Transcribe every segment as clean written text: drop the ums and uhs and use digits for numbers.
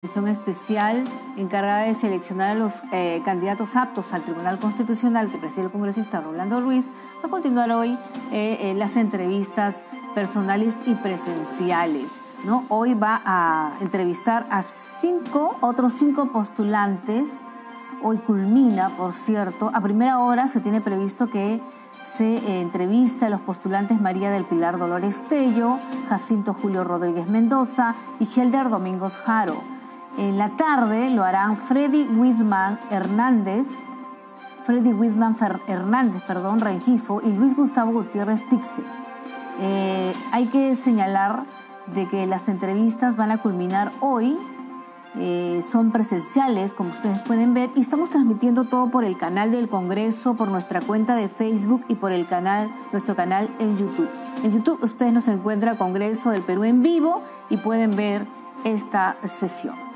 Comisión especial encargada de seleccionar a los candidatos aptos al Tribunal Constitucional que preside el congresista Rolando Ruiz, va a continuar hoy las entrevistas personales y presenciales, ¿no? Hoy va a entrevistar a otros cinco postulantes. Hoy culmina, por cierto. A primera hora se tiene previsto que se entrevista a los postulantes María del Pilar Dolores Tello, Jacinto Julio Rodríguez Mendoza y Helder Domingos Jaro. En la tarde lo harán Freddy Whitman Hernández, Rengifo y Luis Gustavo Gutiérrez Tixe. Hay que señalar de que las entrevistas van a culminar hoy, son presenciales, como ustedes pueden ver, y estamos transmitiendo todo por el canal del Congreso, por nuestra cuenta de Facebook y por nuestro canal en YouTube. En YouTube ustedes nos encuentran Congreso del Perú en vivo y pueden ver esta sesión.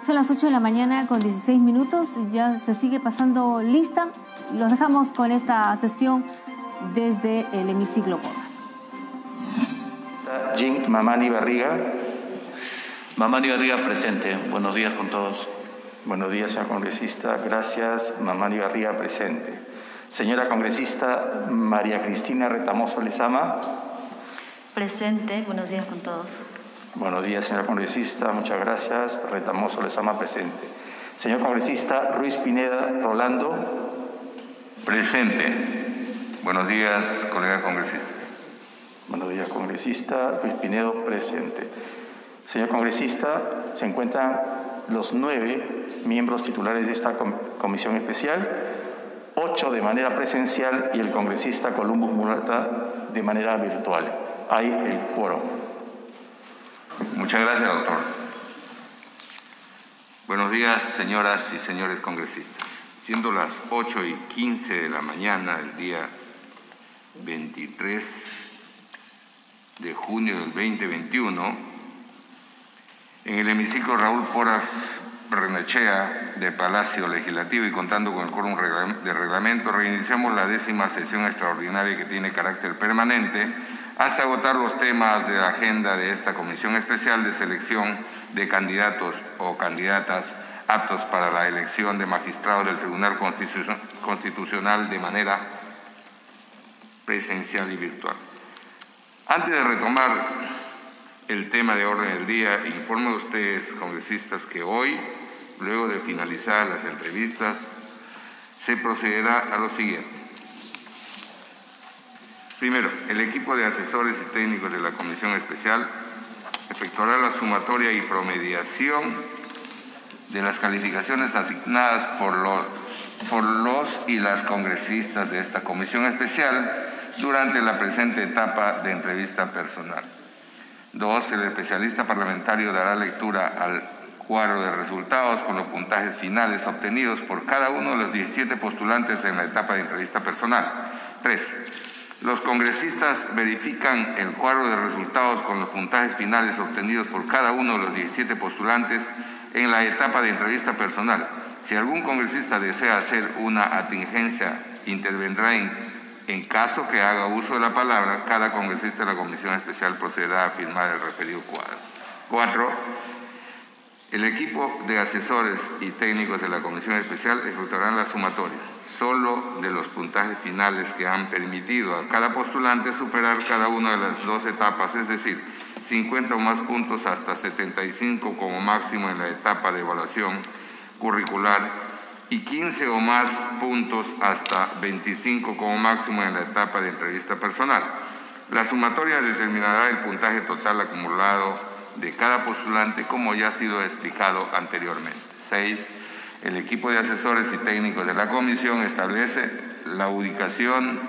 Son las 8 de la mañana con 16 minutos, ya se sigue pasando lista. Los dejamos con esta sesión desde el hemiciclo Porras. Jim Mamani Barriga. Mamani Barriga presente. Buenos días con todos. Buenos días, señor congresista. Gracias. Mamani Barriga presente. Señora congresista María Cristina Retamoso Lezama. Presente. Buenos días con todos. Buenos días, señora congresista. Muchas gracias. Retamoso Lezama presente. Señor congresista Ruiz Pineda Rolando. Presente. Buenos días, colega congresista. Buenos días, congresista. Ruiz Pinedo presente. Señor congresista, se encuentran los 9 miembros titulares de esta comisión especial, 8 de manera presencial y el congresista Columbus Murata de manera virtual. Hay el quórum. Muchas gracias, doctor. Buenos días, señoras y señores congresistas. Siendo las 8:15 de la mañana del día 23 de junio del 2021, en el hemiciclo Raúl Porras Barrenechea de Palacio Legislativo y contando con el quórum de reglamento, reiniciamos la 10ª sesión extraordinaria que tiene carácter permanente hasta agotar los temas de la agenda de esta comisión especial de selección de candidatos o candidatas aptos para la elección de magistrados del Tribunal Constitucional de manera presencial y virtual. Antes de retomar el tema de orden del día, informo a ustedes, congresistas, que hoy, luego de finalizar las entrevistas, se procederá a lo siguiente. Primero, el equipo de asesores y técnicos de la Comisión Especial efectuará la sumatoria y promediación de las calificaciones asignadas por los y las congresistas de esta Comisión Especial durante la presente etapa de entrevista personal. 2. El especialista parlamentario dará lectura al cuadro de resultados con los puntajes finales obtenidos por cada uno de los 17 postulantes en la etapa de entrevista personal. 3. Los congresistas verifican el cuadro de resultados con los puntajes finales obtenidos por cada uno de los 17 postulantes en la etapa de entrevista personal. Si algún congresista desea hacer una atingencia, intervendrá en caso que haga uso de la palabra. Cada congresista de la Comisión Especial procederá a firmar el referido cuadro. 4. El equipo de asesores y técnicos de la Comisión Especial efectuarán la sumatoria solo de los puntajes finales que han permitido a cada postulante superar cada una de las 2 etapas, es decir, 50 o más puntos hasta 75 como máximo en la etapa de evaluación curricular y 15 o más puntos hasta 25 como máximo en la etapa de entrevista personal. La sumatoria determinará el puntaje total acumulado de cada postulante, como ya ha sido explicado anteriormente. 6. El equipo de asesores y técnicos de la comisión establece la ubicación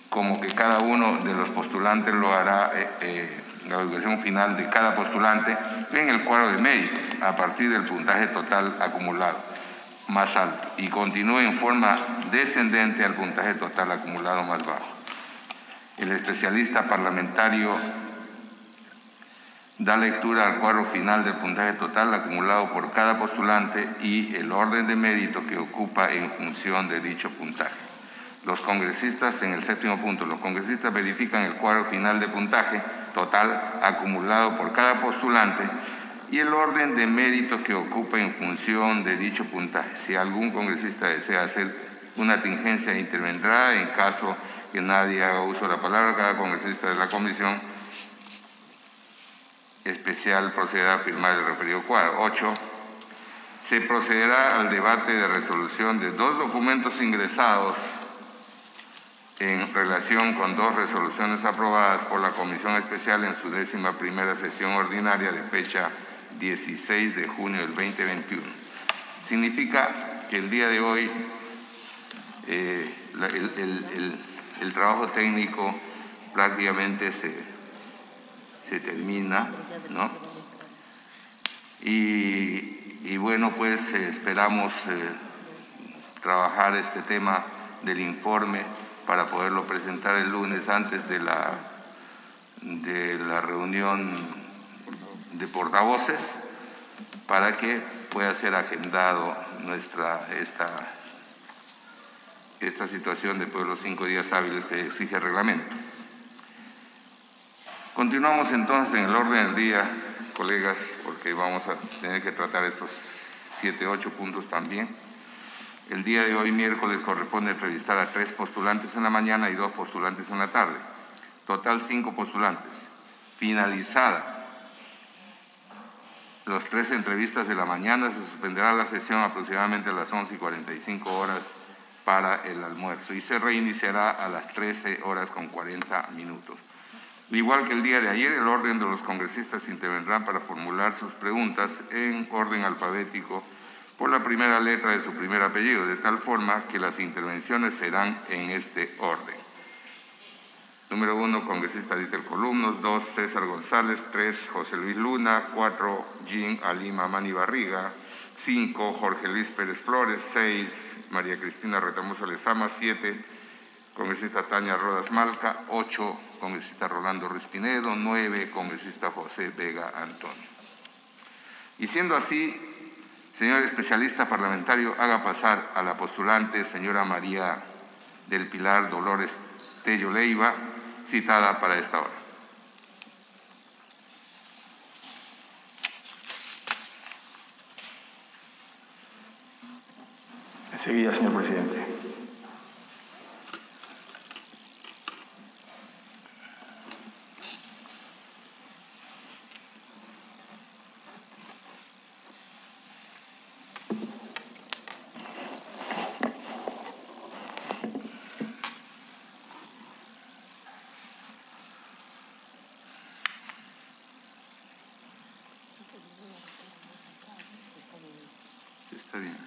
como que cada uno de los postulantes lo hará, la ubicación final de cada postulante en el cuadro de méritos a partir del puntaje total acumulado más alto y continúe en forma descendente al puntaje total acumulado más bajo. El especialista parlamentario da lectura al cuadro final del puntaje total acumulado por cada postulante y el orden de mérito que ocupa en función de dicho puntaje. Los congresistas, en el 7º punto, los congresistas verifican el cuadro final de puntaje total acumulado por cada postulante y el orden de méritos que ocupa en función de dicho puntaje. Si algún congresista desea hacer una tingencia, intervendrá. En caso que nadie haga uso de la palabra, cada congresista de la comisión especial procederá a firmar el referido cuadro. 8. Se procederá al debate de resolución de 2 documentos ingresados en relación con 2 resoluciones aprobadas por la Comisión Especial en su 11ª sesión ordinaria de fecha 16 de junio del 2021. Significa que el día de hoy el trabajo técnico prácticamente se termina, ¿no? Y bueno, pues esperamos trabajar este tema del informe para poderlo presentar el lunes antes de la reunión de portavoces, para que pueda ser agendado esta situación después de los 5 días hábiles que exige el reglamento. Continuamos entonces en el orden del día, colegas, porque vamos a tener que tratar estos 7, 8 puntos también. El día de hoy, miércoles, corresponde entrevistar a 3 postulantes en la mañana y 2 postulantes en la tarde. Total 5 postulantes. Finalizada las 3 entrevistas de la mañana, se suspenderá la sesión aproximadamente a las 11:45 para el almuerzo y se reiniciará a las 13:40. Igual que el día de ayer, el orden de los congresistas intervendrán para formular sus preguntas en orden alfabético por la primera letra de su primer apellido, de tal forma que las intervenciones serán en este orden. Número 1, congresista Díter Columnos. 2, César González. 3, José Luis Luna. 4, Jean Ali Mamani Barriga. 5, Jorge Luis Pérez Flores. 6, María Cristina Retamoso Lezama. 7, congresista Tania Rodas Malca. 8, congresista Rolando Ruiz Pinedo. 9, congresista José Vega Antonio. Y siendo así, señor especialista parlamentario, haga pasar a la postulante señora María del Pilar Dolores Tello Leiva, citada para esta hora. Enseguida, señor presidente. Está bien.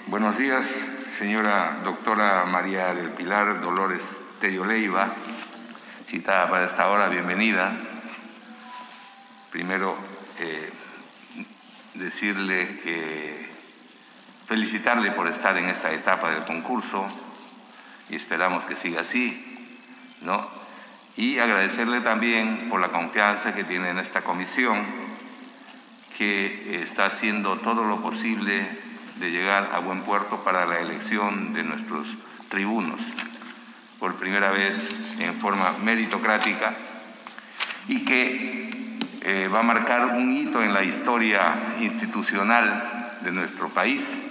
Buenos días, señora doctora María del Pilar Dolores Tello Leiva, citada para esta hora. Bienvenida. Primero, decirle que felicitarle por estar en esta etapa del concurso y esperamos que siga así, ¿no? y agradecerle también por la confianza que tiene en esta comisión, que está haciendo todo lo posible de llegar a buen puerto para la elección de nuestros tribunos, por primera vez en forma meritocrática, y que va a marcar un hito en la historia institucional de nuestro país,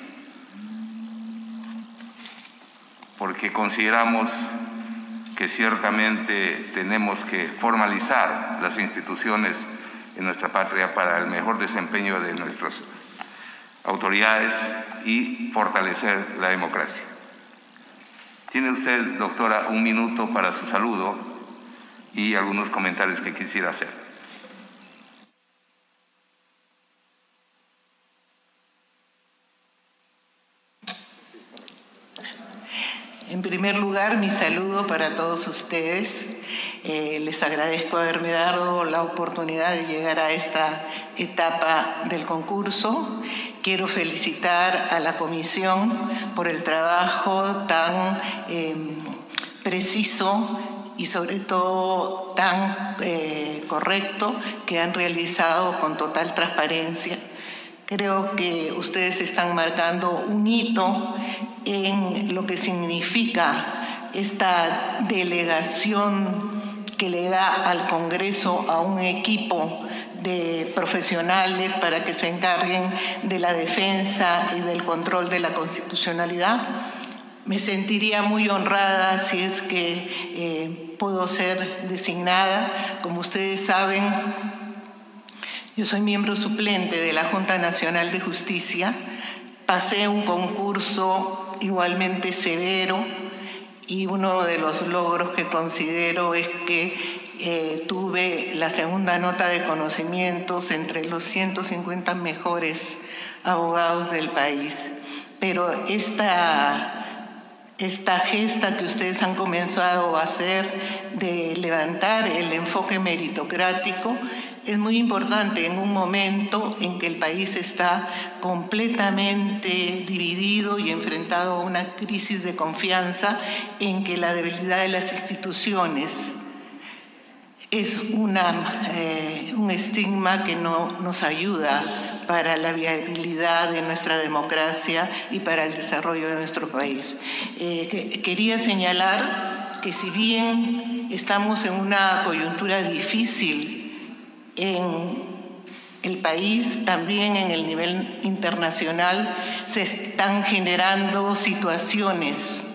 porque consideramos que ciertamente tenemos que formalizar las instituciones en nuestra patria para el mejor desempeño de nuestras autoridades y fortalecer la democracia. Tiene usted, doctora, 1 minuto para su saludo y algunos comentarios que quisiera hacer. En primer lugar, mi saludo para todos ustedes. Les agradezco haberme dado la oportunidad de llegar a esta etapa del concurso. Quiero felicitar a la comisión por el trabajo tan preciso y sobre todo tan correcto que han realizado con total transparencia. Creo que ustedes están marcando un hito en lo que significa esta delegación que le da al Congreso a un equipo de profesionales para que se encarguen de la defensa y del control de la constitucionalidad. Me sentiría muy honrada si es que puedo ser designada. Como ustedes saben, yo soy miembro suplente de la Junta Nacional de Justicia. Pasé un concurso igualmente severo y uno de los logros que considero es que tuve la segunda nota de conocimientos entre los 150 mejores abogados del país. Pero esta gesta que ustedes han comenzado a hacer de levantar el enfoque meritocrático es muy importante en un momento en que el país está completamente dividido y enfrentado a una crisis de confianza, en que la debilidad de las instituciones es un estigma que no nos ayuda para la viabilidad de nuestra democracia y para el desarrollo de nuestro país. Quería señalar que si bien estamos en una coyuntura difícil en el país, también en el nivel internacional se están generando situaciones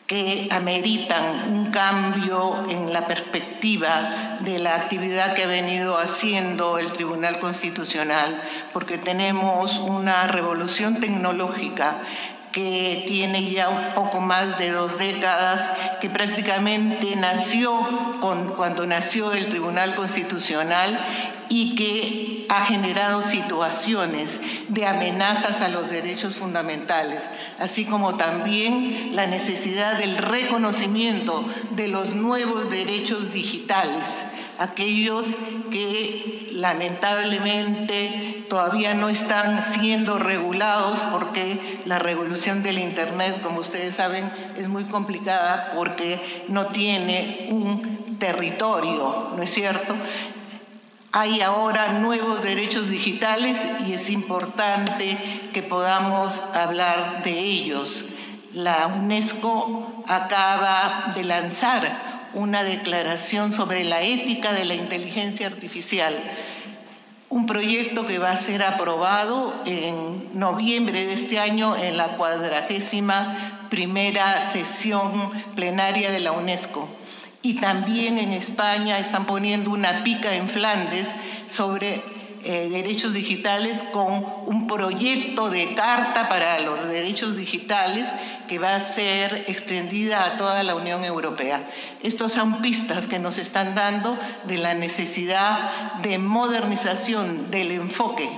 que ameritan un cambio en la perspectiva de la actividad que ha venido haciendo el Tribunal Constitucional, porque tenemos una revolución tecnológica que tiene ya un poco más de 2 décadas, que prácticamente nació cuando nació el Tribunal Constitucional y que ha generado situaciones de amenazas a los derechos fundamentales, así como también la necesidad del reconocimiento de los nuevos derechos digitales, aquellos que lamentablemente todavía no están siendo regulados porque la regulación del Internet, como ustedes saben, es muy complicada porque no tiene un territorio, ¿no es cierto? Hay ahora nuevos derechos digitales y es importante que podamos hablar de ellos. La UNESCO acaba de lanzar una declaración sobre la ética de la inteligencia artificial, un proyecto que va a ser aprobado en noviembre de este año en la 41ª sesión plenaria de la UNESCO. Y también en España están poniendo una pica en Flandes sobre derechos digitales con un proyecto de carta para los derechos digitales que va a ser extendida a toda la Unión Europea. Estas son pistas que nos están dando de la necesidad de modernización del enfoque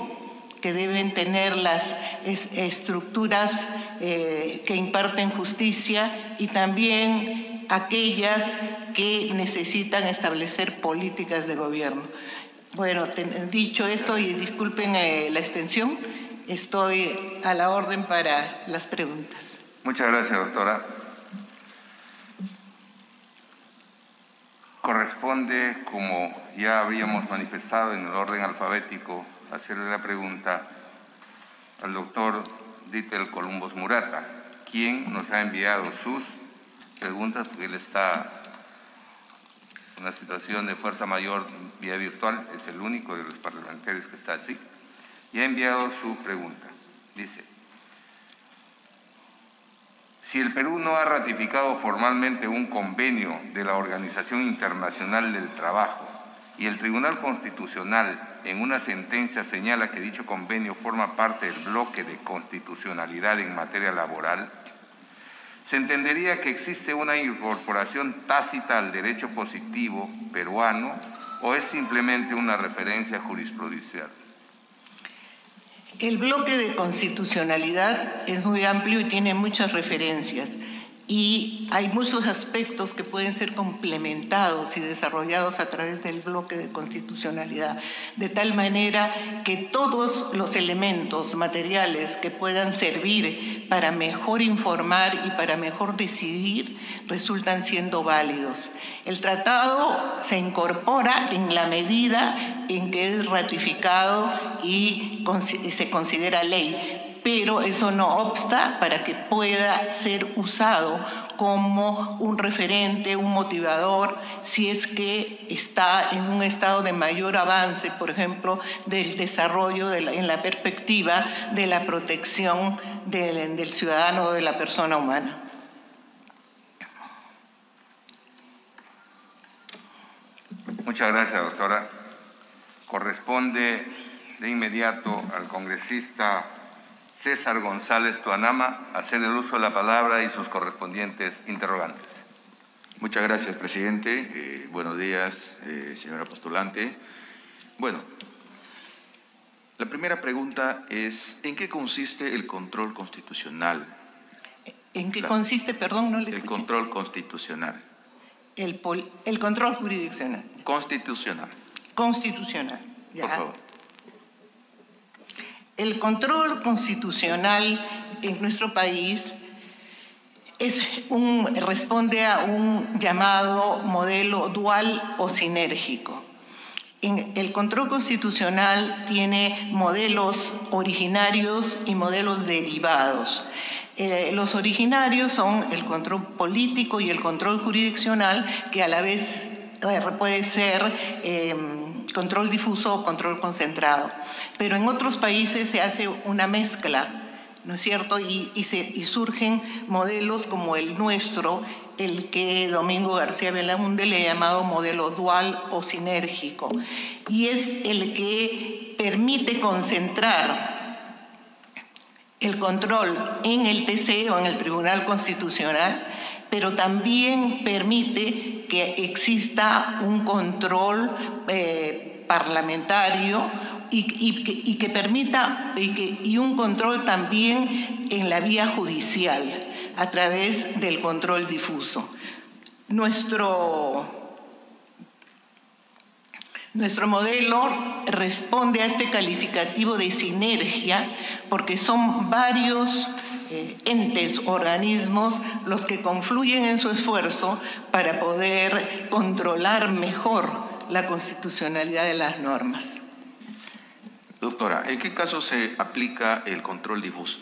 que deben tener las estructuras que imparten justicia y también aquellas que necesitan establecer políticas de gobierno. Bueno, dicho esto, y disculpen la extensión, estoy a la orden para las preguntas. Muchas gracias, doctora. Corresponde, como ya habíamos manifestado en el orden alfabético, hacerle la pregunta al doctor Dítel Columbus Murata, quien nos ha enviado sus preguntas, porque él está en una situación de fuerza mayor vía virtual, es el único de los parlamentarios que está así, y ha enviado su pregunta. Dice: si el Perú no ha ratificado formalmente un convenio de la Organización Internacional del Trabajo y el Tribunal Constitucional en una sentencia señala que dicho convenio forma parte del bloque de constitucionalidad en materia laboral, se entendería que existe una incorporación tácita al derecho positivo peruano o es simplemente una referencia jurisprudencial. El bloque de constitucionalidad es muy amplio y tiene muchas referencias y hay muchos aspectos que pueden ser complementados y desarrollados a través del bloque de constitucionalidad, de tal manera que todos los elementos materiales que puedan servir para mejor informar y para mejor decidir resultan siendo válidos. El tratado se incorpora en la medida en que es ratificado y se considera ley, pero eso no obsta para que pueda ser usado como un referente, un motivador, si es que está en un estado de mayor avance, por ejemplo, del desarrollo en la perspectiva de la protección del ciudadano o de la persona humana. Muchas gracias, doctora. Corresponde de inmediato al congresista César González Tuanama hacer el uso de la palabra y sus correspondientes interrogantes. Muchas gracias, presidente. Buenos días, señora postulante. Bueno, la primera pregunta es, ¿en qué consiste el control constitucional? ¿En qué consiste? Perdón, no le escuché. El control constitucional. El control jurisdiccional. Constitucional. Constitucional. Ya. Por favor. El control constitucional en nuestro país responde a un llamado modelo dual o sinérgico. El control constitucional tiene modelos originarios y modelos derivados. Los originarios son el control político y el control jurisdiccional, que a la vez puede ser control difuso o control concentrado. Pero en otros países se hace una mezcla, ¿no es cierto? Y surgen modelos como el nuestro, el que Domingo García Belaúnde le ha llamado modelo dual o sinérgico. Y es el que permite concentrar el control en el TC o en el Tribunal Constitucional, pero también permite que exista un control parlamentario y un control también en la vía judicial a través del control difuso. Nuestro modelo responde a este calificativo de sinergia porque son varios entes, organismos, los que confluyen en su esfuerzo para poder controlar mejor la constitucionalidad de las normas. Doctora, ¿en qué caso se aplica el control difuso?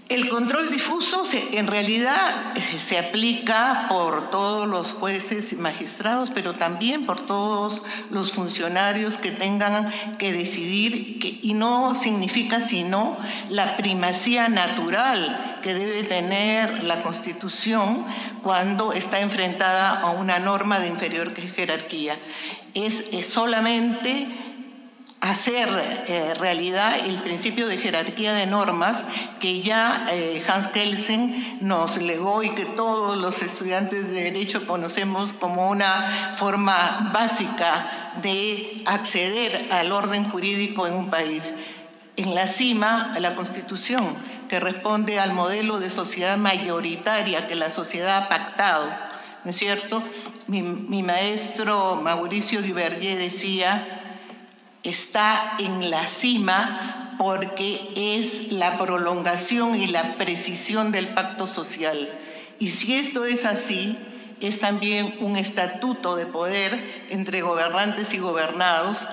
El control difuso en realidad se aplica por todos los jueces y magistrados, pero también por todos los funcionarios que tengan que decidir, y no significa sino la primacía natural que debe tener la Constitución cuando está enfrentada a una norma de inferior jerarquía. Es solamente hacer realidad el principio de jerarquía de normas que ya Hans Kelsen nos legó y que todos los estudiantes de Derecho conocemos como una forma básica de acceder al orden jurídico en un país. En la cima, la Constitución, que responde al modelo de sociedad mayoritaria que la sociedad ha pactado, ¿no es cierto? Mi maestro Mauricio Duverger decía: está en la cima porque es la prolongación y la precisión del pacto social. Y si esto es así, es también un estatuto de poder entre gobernantes y gobernados.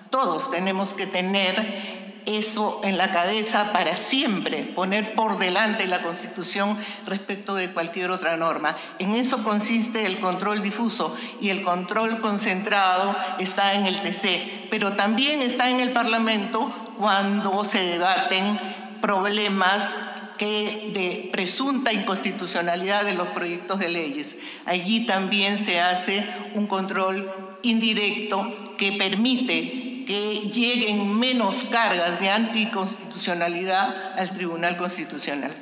Todos tenemos que tener eso en la cabeza para siempre, poner por delante la Constitución respecto de cualquier otra norma. En eso consiste el control difuso, y el control concentrado está en el TC, pero también está en el Parlamento cuando se debaten problemas de presunta inconstitucionalidad de los proyectos de leyes. Allí también se hace un control indirecto que permite que lleguen menos cargas de anticonstitucionalidad al Tribunal Constitucional.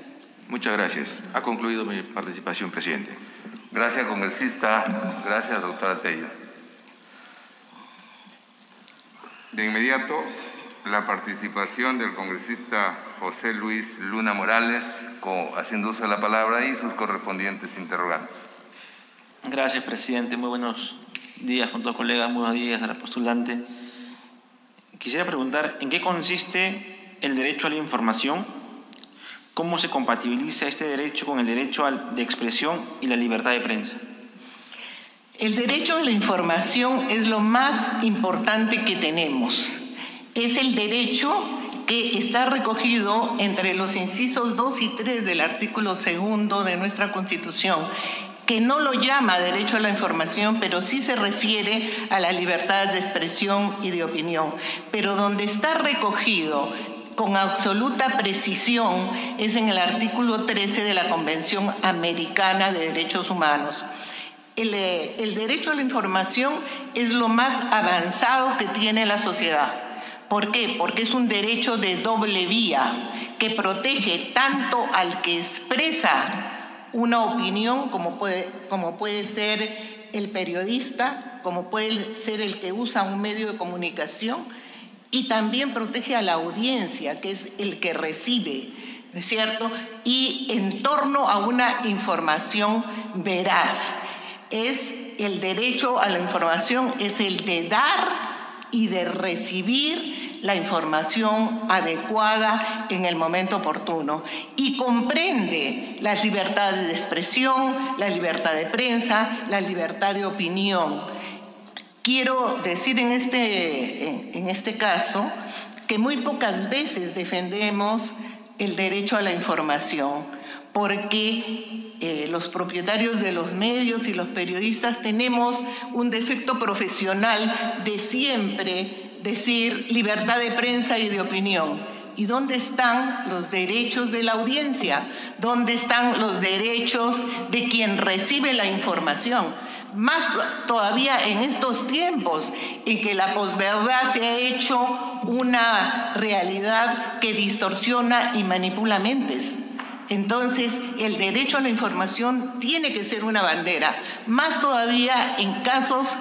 Muchas gracias. Ha concluido mi participación, presidente. Gracias, congresista. Gracias, doctora Tello. De inmediato, la participación del congresista José Luis Luna Morales, haciendo uso de la palabra, y sus correspondientes interrogantes. Gracias, presidente. Muy buenos días con todos, colegas. Muy buenos días a la postulante. Quisiera preguntar, ¿en qué consiste el derecho a la información? ¿Cómo se compatibiliza este derecho con el derecho de expresión y la libertad de prensa? El derecho a la información es lo más importante que tenemos. Es el derecho que está recogido entre los incisos 2 y 3 del artículo 2 de nuestra Constitución, que no lo llama derecho a la información, pero sí se refiere a la libertad de expresión y de opinión. Pero donde está recogido con absoluta precisión es en el artículo 13 de la Convención Americana de Derechos Humanos. El derecho a la información es lo más avanzado que tiene la sociedad. ¿Por qué? Porque es un derecho de doble vía que protege tanto al que expresa una opinión, como puede ser el periodista, como puede ser el que usa un medio de comunicación, y también protege a la audiencia, que es el que recibe, ¿no es cierto? Y en torno a una información veraz. Es el derecho a la información, es el de dar y de recibir la información adecuada en el momento oportuno, y comprende las libertades de expresión, la libertad de prensa, la libertad de opinión. Quiero decir en este caso que muy pocas veces defendemos el derecho a la información, porque los propietarios de los medios y los periodistas tenemos un defecto profesional de siempre decir libertad de prensa y de opinión. ¿Y dónde están los derechos de la audiencia? ¿Dónde están los derechos de quien recibe la información? Más todavía en estos tiempos en que la posverdad se ha hecho una realidad que distorsiona y manipula mentes. Entonces, el derecho a la información tiene que ser una bandera, más todavía en casos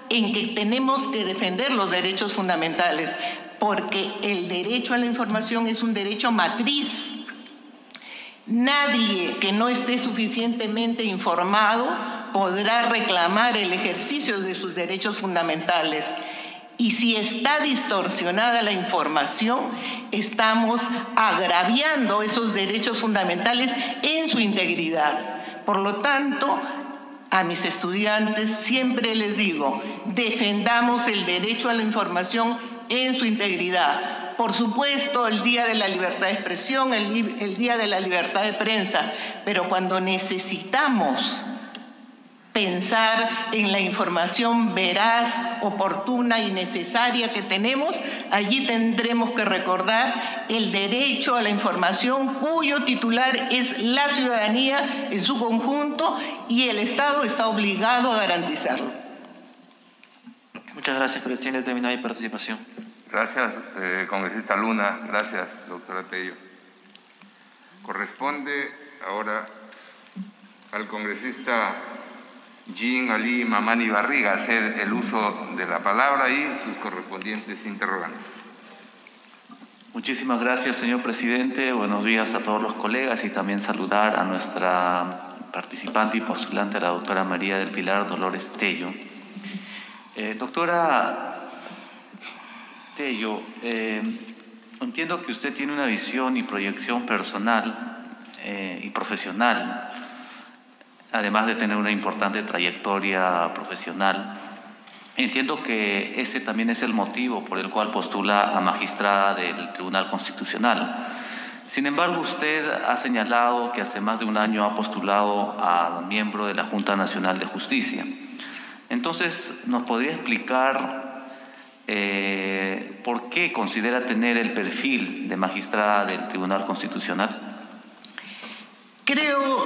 en que tenemos que defender los derechos fundamentales, porque el derecho a la información es un derecho matriz. Nadie que no esté suficientemente informado podrá reclamar el ejercicio de sus derechos fundamentales. Y si está distorsionada la información, estamos agraviando esos derechos fundamentales en su integridad. Por lo tanto, a mis estudiantes siempre les digo, defendamos el derecho a la información en su integridad. Por supuesto, el Día de la Libertad de Expresión, el Día de la Libertad de Prensa, pero cuando necesitamos pensar en la información veraz, oportuna y necesaria que tenemos, allí tendremos que recordar el derecho a la información, cuyo titular es la ciudadanía en su conjunto, y el Estado está obligado a garantizarlo. Muchas gracias, presidente. Terminada mi participación. Gracias, congresista Luna. Gracias, doctora Tello. Corresponde ahora al congresista Jean Ali Mamani Barriga hacer el uso de la palabra y sus correspondientes interrogantes. Muchísimas gracias, señor presidente. Buenos días a todos los colegas y también saludar a nuestra participante y postulante, la doctora María del Pilar Dolores Tello. Doctora Tello, entiendo que usted tiene una visión y proyección personal y profesional además de tener una importante trayectoria profesional. Entiendo que ese también es el motivo por el cual postula a magistrada del Tribunal Constitucional. Sin embargo, usted ha señalado que hace más de un año ha postulado a miembro de la Junta Nacional de Justicia. Entonces, ¿nos podría explicar por qué considera tener el perfil de magistrada del Tribunal Constitucional? Creo,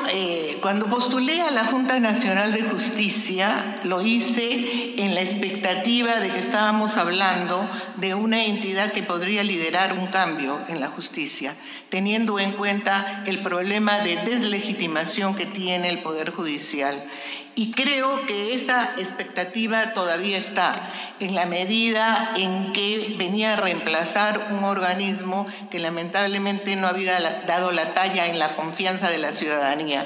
cuando postulé a la Junta Nacional de Justicia, lo hice en la expectativa de que estábamos hablando de una entidad que podría liderar un cambio en la justicia, teniendo en cuenta el problema de deslegitimación que tiene el Poder Judicial. Y creo que esa expectativa todavía está, en la medida en que venía a reemplazar un organismo que lamentablemente no había dado la talla en la confianza de la ciudadanía.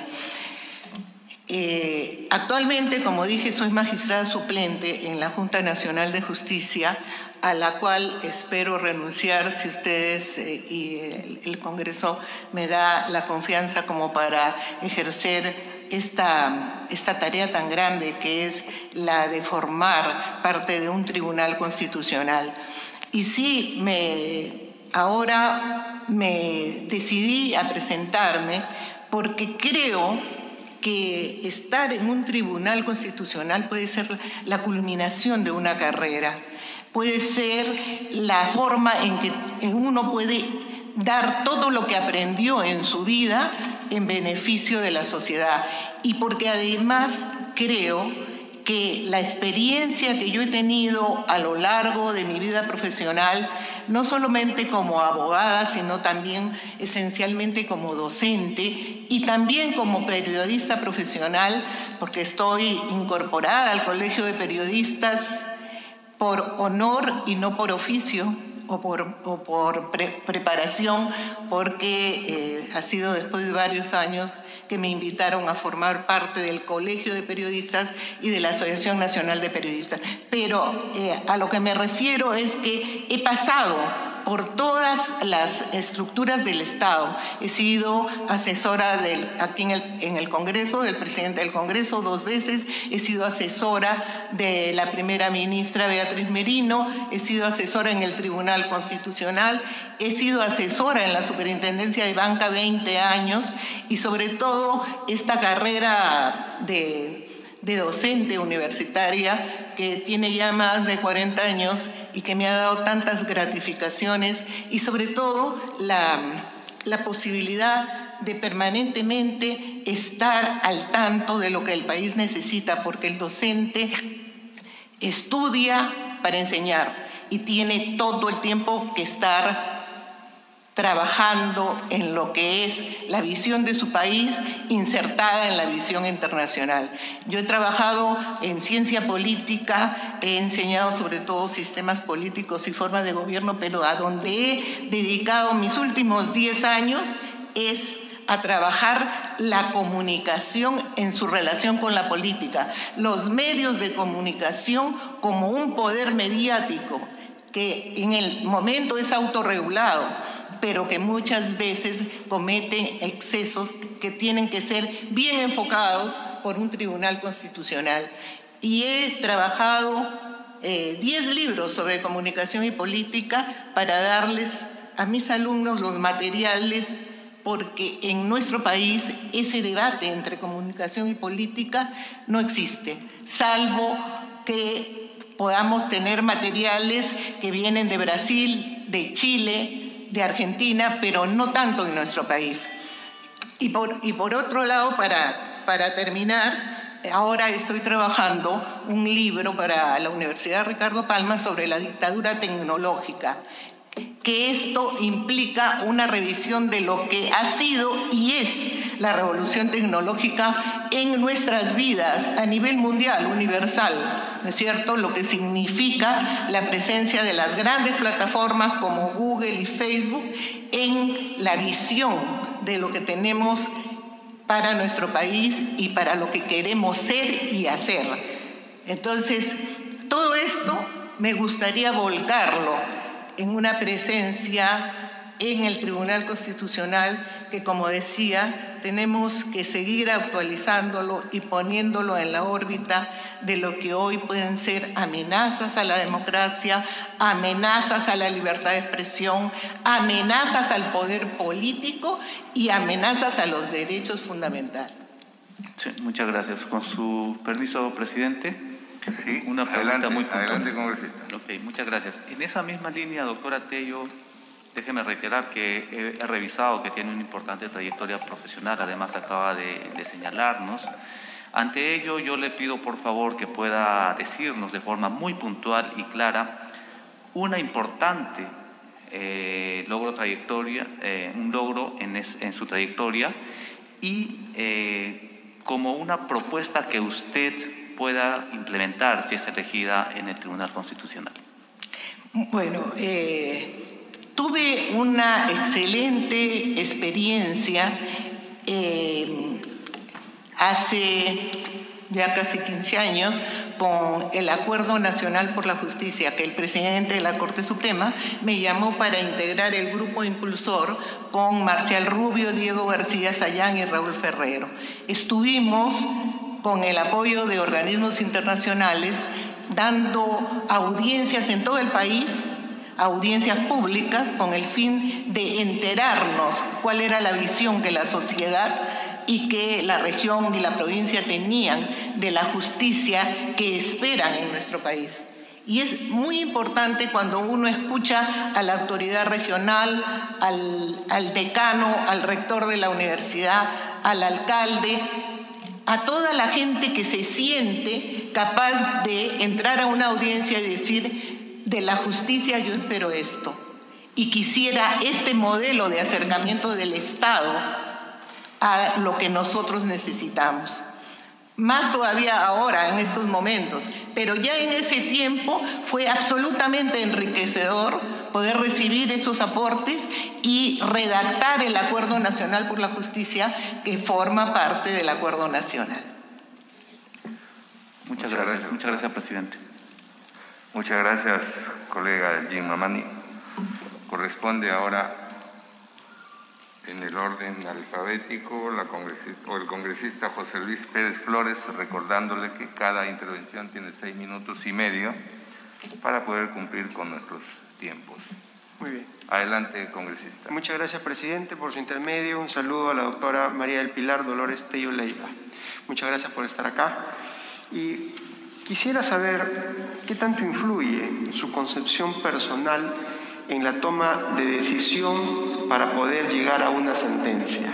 Actualmente, como dije, soy magistrada suplente en la Junta Nacional de Justicia, a la cual espero renunciar si ustedes y el Congreso me da la confianza como para ejercer esta tarea tan grande que es la de formar parte de un tribunal constitucional. Y sí, ahora me decidí a presentarme porque creo que estar en un tribunal constitucional puede ser la culminación de una carrera, puede ser la forma en que uno puede dar todo lo que aprendió en su vida en beneficio de la sociedad. Y porque además creo que la experiencia que yo he tenido a lo largo de mi vida profesional, no solamente como abogada, sino también esencialmente como docente y también como periodista profesional, porque estoy incorporada al Colegio de Periodistas por honor y no por oficio, o por preparación, porque ha sido después de varios años que me invitaron a formar parte del Colegio de Periodistas y de la Asociación Nacional de Periodistas. Pero a lo que me refiero es que he pasado por todas las estructuras del Estado. He sido asesora aquí en el Congreso, del presidente del Congreso 2 veces, he sido asesora de la primera ministra Beatriz Merino, he sido asesora en el Tribunal Constitucional, he sido asesora en la Superintendencia de Banca 20 años y sobre todo esta carrera de docente universitaria que tiene ya más de 40 años y que me ha dado tantas gratificaciones y sobre todo la posibilidad de permanentemente estar al tanto de lo que el país necesita, porque el docente estudia para enseñar y tiene todo el tiempo que estar trabajando en lo que es la visión de su país insertada en la visión internacional. Yo he trabajado en ciencia política, he enseñado sobre todo sistemas políticos y formas de gobierno, pero a donde he dedicado mis últimos 10 años es a trabajar la comunicación en su relación con la política, los medios de comunicación como un poder mediático que en el momento es autorregulado, pero que muchas veces cometen excesos que tienen que ser bien enfocados por un tribunal constitucional. Y he trabajado 10 libros sobre comunicación y política para darles a mis alumnos los materiales, porque en nuestro país ese debate entre comunicación y política no existe, salvo que podamos tener materiales que vienen de Brasil, de Chile, de Argentina, pero no tanto en nuestro país. Y por otro lado, para terminar, ahora estoy trabajando un libro para la Universidad Ricardo Palma sobre la dictadura tecnológica, que esto implica una revisión de lo que ha sido y es la revolución tecnológica en nuestras vidas a nivel mundial, universal, ¿no es cierto? Lo que significa la presencia de las grandes plataformas como Google y Facebook en la visión de lo que tenemos para nuestro país y para lo que queremos ser y hacer. Entonces, todo esto me gustaría volcarlo en una presencia en el Tribunal Constitucional que, como decía, tenemos que seguir actualizándolo y poniéndolo en la órbita de lo que hoy pueden ser amenazas a la democracia, amenazas a la libertad de expresión, amenazas al poder político y amenazas a los derechos fundamentales. Sí, muchas gracias. Con su permiso, presidente. Sí, una pregunta muy puntual. Adelante, congresista. Ok, muchas gracias. En esa misma línea, doctora Tello, déjeme reiterar que he revisado que tiene una importante trayectoria profesional, además acaba de señalarnos. Ante ello, yo le pido por favor que pueda decirnos de forma muy puntual y clara una importante un logro en su trayectoria y como una propuesta que usted pueda implementar si es elegida en el Tribunal Constitucional. Bueno, tuve una excelente experiencia hace ya casi 15 años con el Acuerdo Nacional por la Justicia, que el presidente de la Corte Suprema me llamó para integrar el grupo impulsor con Marcial Rubio, Diego García Sayán y Raúl Ferrero. Estuvimos con el apoyo de organismos internacionales dando audiencias en todo el país, audiencias públicas, con el fin de enterarnos cuál era la visión que la sociedad y que la región y la provincia tenían de la justicia que esperan en nuestro país. Y es muy importante cuando uno escucha a la autoridad regional, al decano, al rector de la universidad, al alcalde, a toda la gente que se siente capaz de entrar a una audiencia y decir: de la justicia yo espero esto. Y quisiera este modelo de acercamiento del Estado a lo que nosotros necesitamos. Más todavía ahora, en estos momentos, pero ya en ese tiempo fue absolutamente enriquecedor poder recibir esos aportes y redactar el Acuerdo Nacional por la Justicia, que forma parte del Acuerdo Nacional. Muchas gracias. Muchas gracias, presidente. Muchas gracias, colega Jim Mamani. Corresponde ahora, en el orden alfabético, el congresista José Luis Pérez Flores, recordándole que cada intervención tiene 6 minutos y medio para poder cumplir con nuestros tiempos. Muy bien. Adelante, congresista. Muchas gracias, presidente, por su intermedio. Un saludo a la doctora María del Pilar Dolores Tello Leiva. Muchas gracias por estar acá. Y quisiera saber qué tanto influye su concepción personal en la toma de decisión para poder llegar a una sentencia.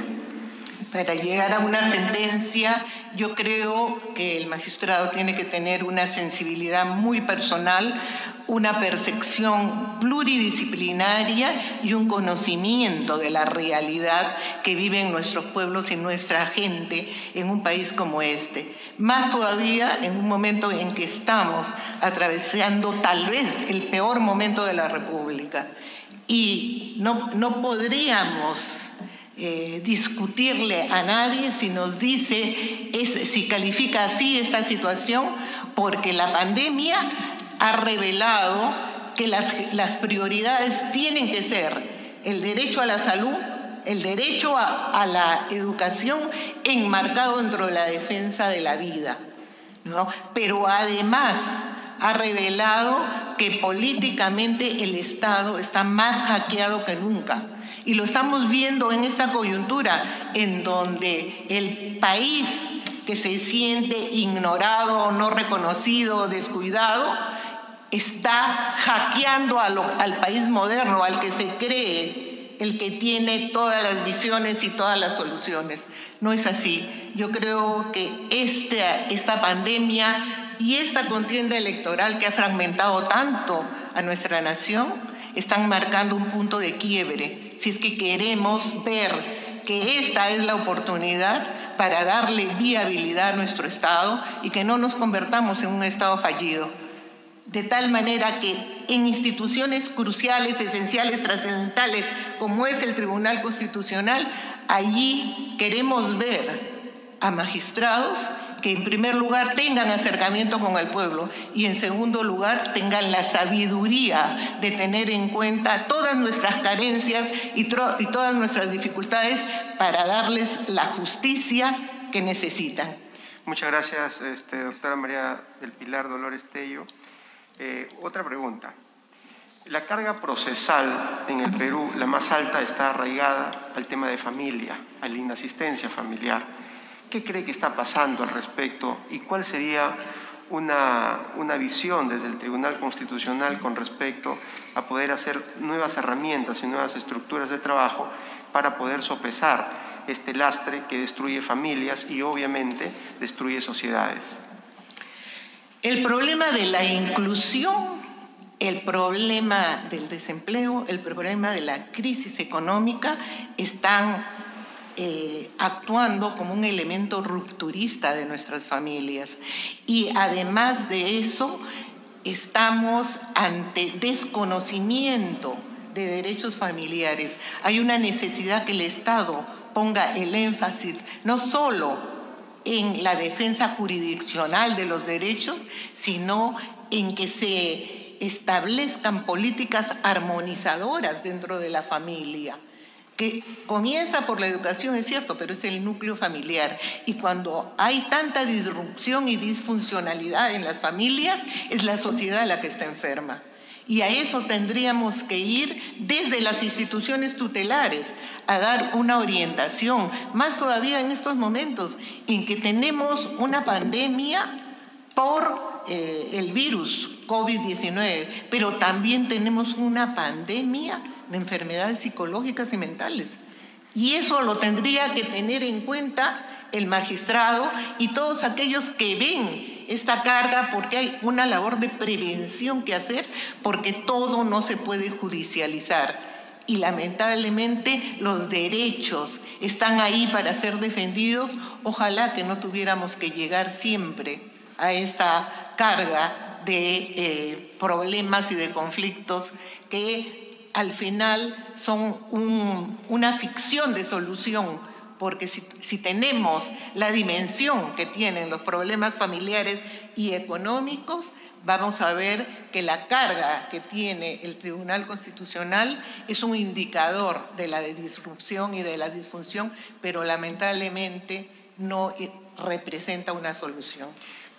Para llegar a una sentencia, yo creo que el magistrado tiene que tener una sensibilidad muy personal, una percepción pluridisciplinaria y un conocimiento de la realidad que viven nuestros pueblos y nuestra gente en un país como este. Más todavía en un momento en que estamos atravesando tal vez el peor momento de la República. Y no podríamos discutirle a nadie si nos dice, si califica así esta situación, porque la pandemia ha revelado que las prioridades tienen que ser el derecho a la salud, el derecho a la educación enmarcado dentro de la defensa de la vida, ¿no? Pero además ha revelado que políticamente el Estado está más hackeado que nunca. Y lo estamos viendo en esta coyuntura en donde el país que se siente ignorado, no reconocido, descuidado, está hackeando al país moderno, al que se cree el que tiene todas las visiones y todas las soluciones. No es así. Yo creo que esta pandemia y esta contienda electoral que ha fragmentado tanto a nuestra nación están marcando un punto de quiebre. Si es que queremos ver que esta es la oportunidad para darle viabilidad a nuestro Estado y que no nos convertamos en un Estado fallido. De tal manera que en instituciones cruciales, esenciales, trascendentales, como es el Tribunal Constitucional, allí queremos ver a magistrados que en primer lugar tengan acercamiento con el pueblo y en segundo lugar tengan la sabiduría de tener en cuenta todas nuestras carencias y todas nuestras dificultades para darles la justicia que necesitan. Muchas gracias, doctora María del Pilar Dolores Tello. Otra pregunta. La carga procesal en el Perú, la más alta, está arraigada al tema de familia, a la inasistencia familiar. ¿Qué cree que está pasando al respecto y cuál sería una visión desde el Tribunal Constitucional con respecto a poder hacer nuevas herramientas y nuevas estructuras de trabajo para poder sopesar este lastre que destruye familias y obviamente destruye sociedades? El problema de la inclusión, el problema del desempleo, el problema de la crisis económica están actuando como un elemento rupturista de nuestras familias. Y además de eso, estamos ante desconocimiento de derechos familiares. Hay una necesidad que el Estado ponga el énfasis no solo en la defensa jurisdiccional de los derechos, sino en que se establezcan políticas armonizadoras dentro de la familia, que comienza por la educación, es cierto, pero es el núcleo familiar. Y cuando hay tanta disrupción y disfuncionalidad en las familias, es la sociedad la que está enferma. Y a eso tendríamos que ir desde las instituciones tutelares, a dar una orientación, más todavía en estos momentos en que tenemos una pandemia por el virus COVID-19, pero también tenemos una pandemia de enfermedades psicológicas y mentales. Y eso lo tendría que tener en cuenta el magistrado y todos aquellos que ven esta carga, porque hay una labor de prevención que hacer, porque todo no se puede judicializar. Y lamentablemente los derechos están ahí para ser defendidos. Ojalá que no tuviéramos que llegar siempre a esta carga de problemas y de conflictos que al final son una ficción de solución, porque si tenemos la dimensión que tienen los problemas familiares y económicos, vamos a ver que la carga que tiene el Tribunal Constitucional es un indicador de la disrupción y de la disfunción, pero lamentablemente no representa una solución.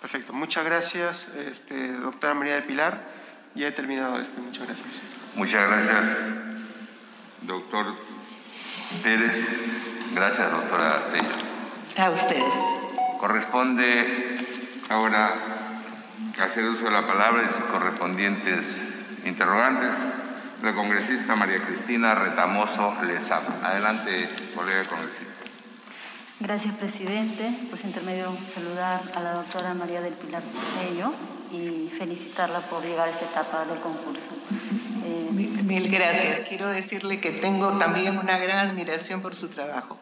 Perfecto. Muchas gracias, doctora María del Pilar. Ya he terminado muchas gracias. Muchas gracias, doctor Pérez. Gracias, doctora Tello. A ustedes. Corresponde ahora hacer uso de la palabra y sus correspondientes interrogantes. La congresista María Cristina Retamoso Lezama. Adelante, colega congresista. Gracias, presidente. Por su intermedio, saludar a la doctora María del Pilar Tello y felicitarla por llegar a esta etapa del concurso. Mil gracias. Quiero decirle que tengo también una gran admiración por su trabajo.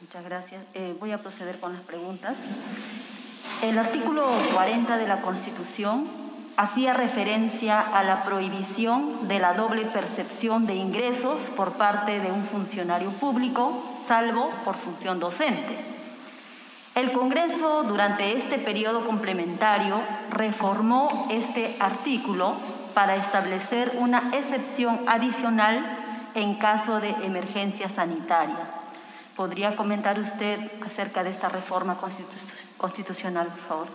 Muchas gracias. Voy a proceder con las preguntas. El artículo 40 de la Constitución hacía referencia a la prohibición de la doble percepción de ingresos por parte de un funcionario público, salvo por función docente. El Congreso, durante este periodo complementario, reformó este artículo para establecer una excepción adicional en caso de emergencia sanitaria. ¿Podría comentar usted acerca de esta reforma constitucional, por favor?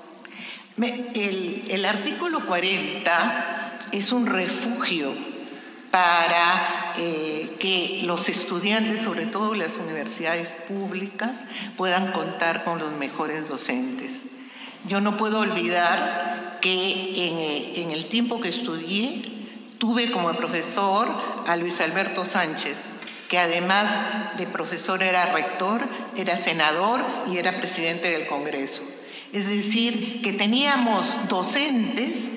El artículo 40 es un refugio para que los estudiantes, sobre todo las universidades públicas, puedan contar con los mejores docentes. Yo no puedo olvidar que en el tiempo que estudié tuve como profesor a Luis Alberto Sánchez, que además de profesor era rector, era senador y era presidente del Congreso. Es decir, que teníamos docentes,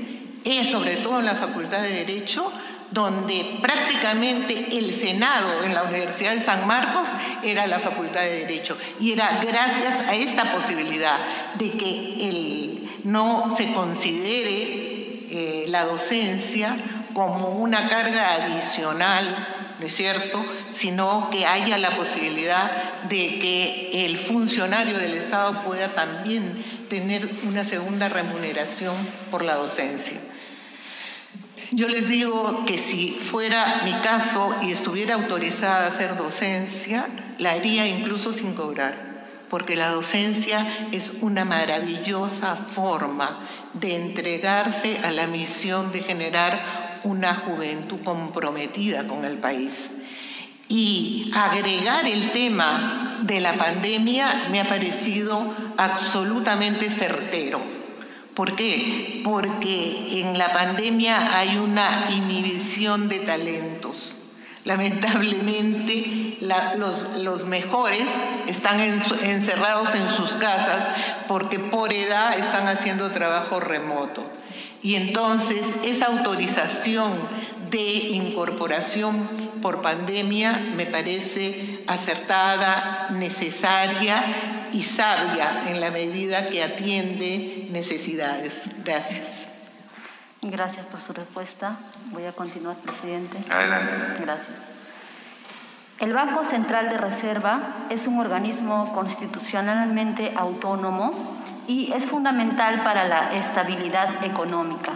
sobre todo en la Facultad de Derecho, donde prácticamente el Senado en la Universidad de San Marcos era la Facultad de Derecho. Y era gracias a esta posibilidad de que no se considere la docencia como una carga adicional ¿no es cierto?, sino que haya la posibilidad de que el funcionario del Estado pueda también tener una segunda remuneración por la docencia. Yo les digo que si fuera mi caso y estuviera autorizada a hacer docencia, la haría incluso sin cobrar, porque la docencia es una maravillosa forma de entregarse a la misión de generar una juventud comprometida con el país. Y agregar el tema de la pandemia me ha parecido absolutamente certero. ¿Por qué? Porque en la pandemia hay una inhibición de talentos. Lamentablemente, los mejores están encerrados en sus casas porque por edad están haciendo trabajo remoto. Y entonces esa autorización de incorporación por pandemia me parece acertada, necesaria y sabia en la medida que atiende necesidades. Gracias. Gracias por su respuesta. Voy a continuar, presidente. Adelante. Gracias. El Banco Central de Reserva es un organismo constitucionalmente autónomo y es fundamental para la estabilidad económica.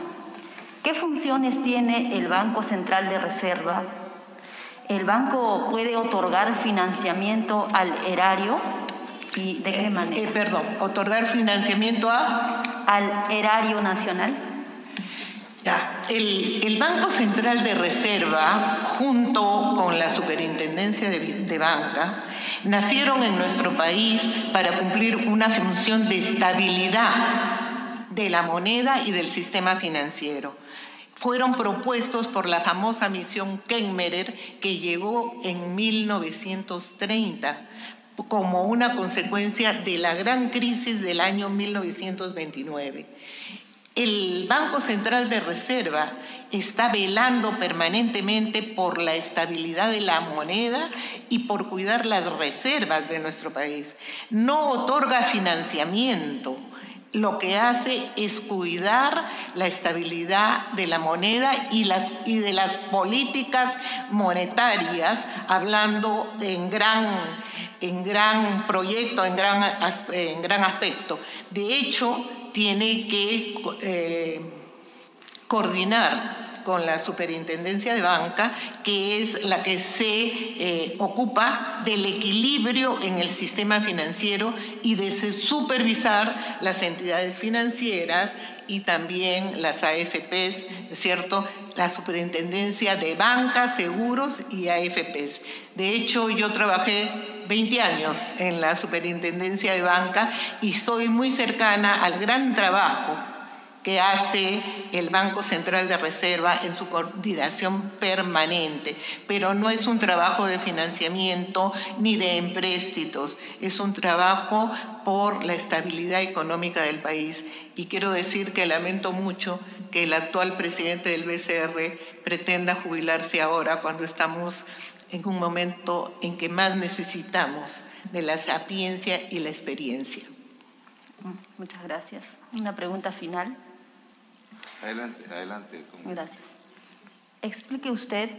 ¿Qué funciones tiene el Banco Central de Reserva? ¿El banco puede otorgar financiamiento al erario? ¿Y de qué manera? ¿Otorgar financiamiento al erario nacional? El Banco Central de Reserva, junto con la Superintendencia de Banca, nacieron en nuestro país para cumplir una función de estabilidad de la moneda y del sistema financiero. Fueron propuestos por la famosa misión Kenmerer, que llegó en 1930 como una consecuencia de la gran crisis del año 1929. El Banco Central de Reserva está velando permanentemente por la estabilidad de la moneda y por cuidar las reservas de nuestro país. No otorga financiamiento. Lo que hace es cuidar la estabilidad de la moneda y de las políticas monetarias, hablando en gran proyecto, en gran aspecto. De hecho, tiene que coordinar con la Superintendencia de Banca, que es la que se ocupa del equilibrio en el sistema financiero y de supervisar las entidades financieras y también las AFPs, ¿no es cierto?, la Superintendencia de Banca, Seguros y AFPs. De hecho, yo trabajé 20 años en la Superintendencia de Banca y soy muy cercana al gran trabajo que hace el Banco Central de Reserva en su coordinación permanente. Pero no es un trabajo de financiamiento ni de empréstitos, es un trabajo por la estabilidad económica del país. Y quiero decir que lamento mucho que el actual presidente del BCR pretenda jubilarse ahora, cuando estamos en un momento en que más necesitamos de la sapiencia y la experiencia. Muchas gracias. Una pregunta final. Adelante. Gracias. Explique usted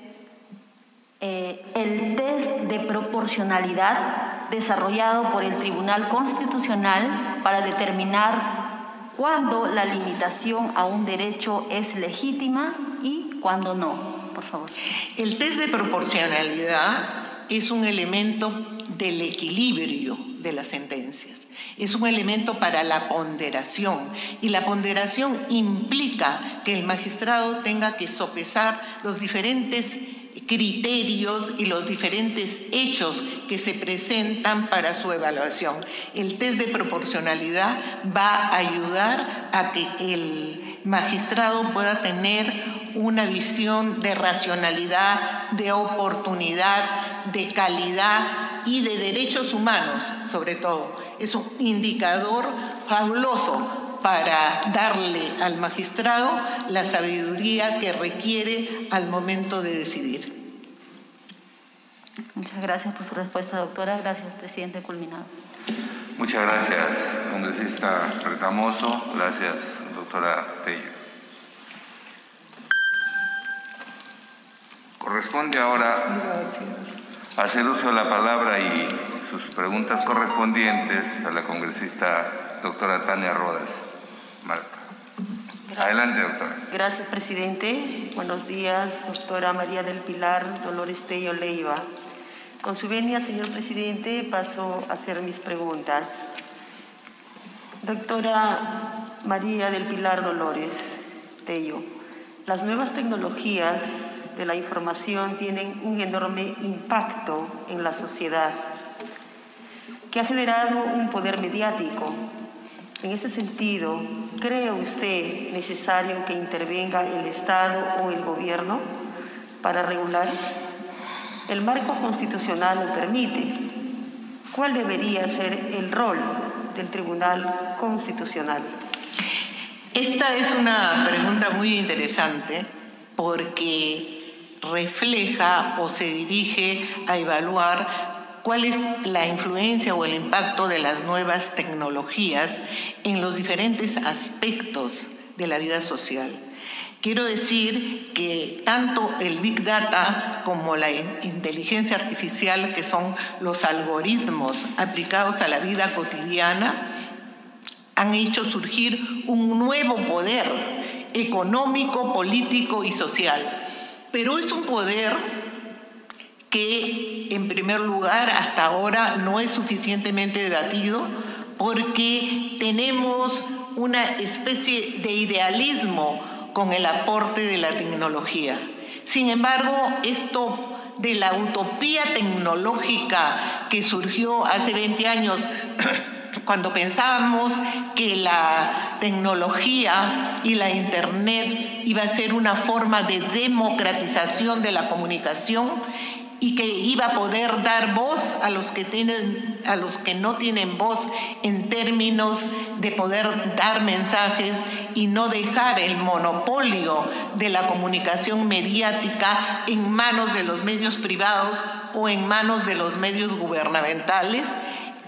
el test de proporcionalidad desarrollado por el Tribunal Constitucional para determinar cuándo la limitación a un derecho es legítima y cuándo no, por favor. El test de proporcionalidad es un elemento del equilibrio de las sentencias. Es un elemento para la ponderación, y la ponderación implica que el magistrado tenga que sopesar los diferentes criterios y los diferentes hechos que se presentan para su evaluación. El test de proporcionalidad va a ayudar a que el magistrado pueda tener una visión de racionalidad, de oportunidad, de calidad y de derechos humanos, sobre todo. Es un indicador fabuloso para darle al magistrado la sabiduría que requiere al momento de decidir. Muchas gracias por su respuesta, doctora. Gracias, presidente culminado. Muchas gracias, congresista Retamoso. Gracias, doctora Pello. Corresponde ahora hacer uso de la palabra y sus preguntas correspondientes a la congresista doctora Tania Rodas Marca. Adelante, doctora. Gracias, presidente. Buenos días, doctora María del Pilar Dolores Tello Leiva. Con su venia, señor presidente, paso a hacer mis preguntas. Doctora María del Pilar Dolores Tello, las nuevas tecnologías de la información tienen un enorme impacto en la sociedad, que ha generado un poder mediático. En ese sentido, ¿cree usted necesario que intervenga el Estado o el Gobierno para regular? El marco constitucional lo permite. ¿Cuál debería ser el rol del Tribunal Constitucional? Esta es una pregunta muy interesante porque refleja o se dirige a evaluar cuál es la influencia o el impacto de las nuevas tecnologías en los diferentes aspectos de la vida social. Quiero decir que tanto el Big Data como la inteligencia artificial, que son los algoritmos aplicados a la vida cotidiana, han hecho surgir un nuevo poder económico, político y social. Pero es un poder que, en primer lugar, hasta ahora no es suficientemente debatido porque tenemos una especie de idealismo con el aporte de la tecnología. Sin embargo, esto de la utopía tecnológica que surgió hace 20 años, cuando pensábamos que la tecnología y la Internet iba a ser una forma de democratización de la comunicación y que iba a poder dar voz a los que no tienen voz en términos de poder dar mensajes y no dejar el monopolio de la comunicación mediática en manos de los medios privados o en manos de los medios gubernamentales.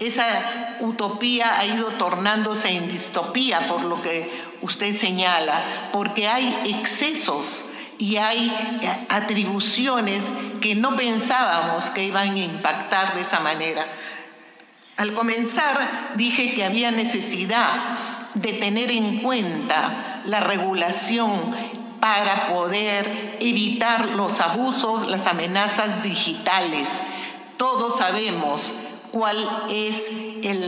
Esa utopía ha ido tornándose en distopía, por lo que usted señala, porque hay excesos y hay atribuciones que no pensábamos que iban a impactar de esa manera. Al comenzar dije que había necesidad de tener en cuenta la regulación para poder evitar los abusos, las amenazas digitales. Todos sabemos cuál es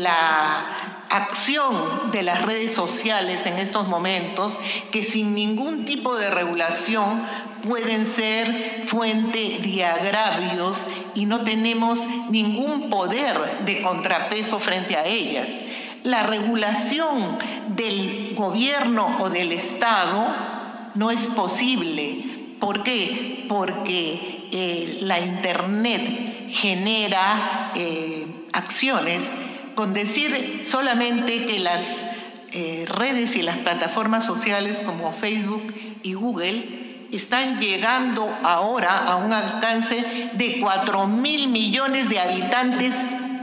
la acción de las redes sociales en estos momentos, que sin ningún tipo de regulación pueden ser fuente de agravios y no tenemos ningún poder de contrapeso frente a ellas. La regulación del gobierno o del Estado no es posible. ¿Por qué? Porque la Internet genera acciones. Con decir solamente que las redes y las plataformas sociales como Facebook y Google están llegando ahora a un alcance de 4.000 millones de habitantes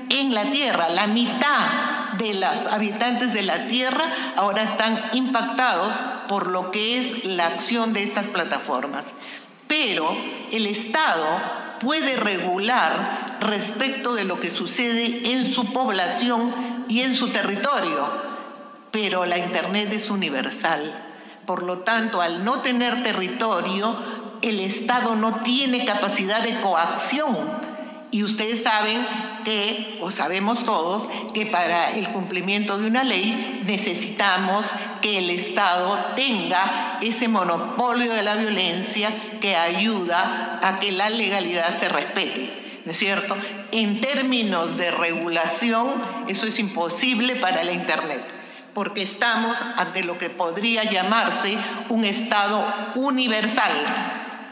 en la Tierra. La mitad de los habitantes de la Tierra ahora están impactados por lo que es la acción de estas plataformas. Pero el Estado puede regular respecto de lo que sucede en su población y en su territorio, pero la Internet es universal. Por lo tanto, al no tener territorio, el Estado no tiene capacidad de coacción. Y ustedes saben que, o sabemos todos, que para el cumplimiento de una ley necesitamos que el Estado tenga ese monopolio de la violencia que ayuda a que la legalidad se respete, ¿no es cierto? En términos de regulación, eso es imposible para la Internet, porque estamos ante lo que podría llamarse un Estado universal.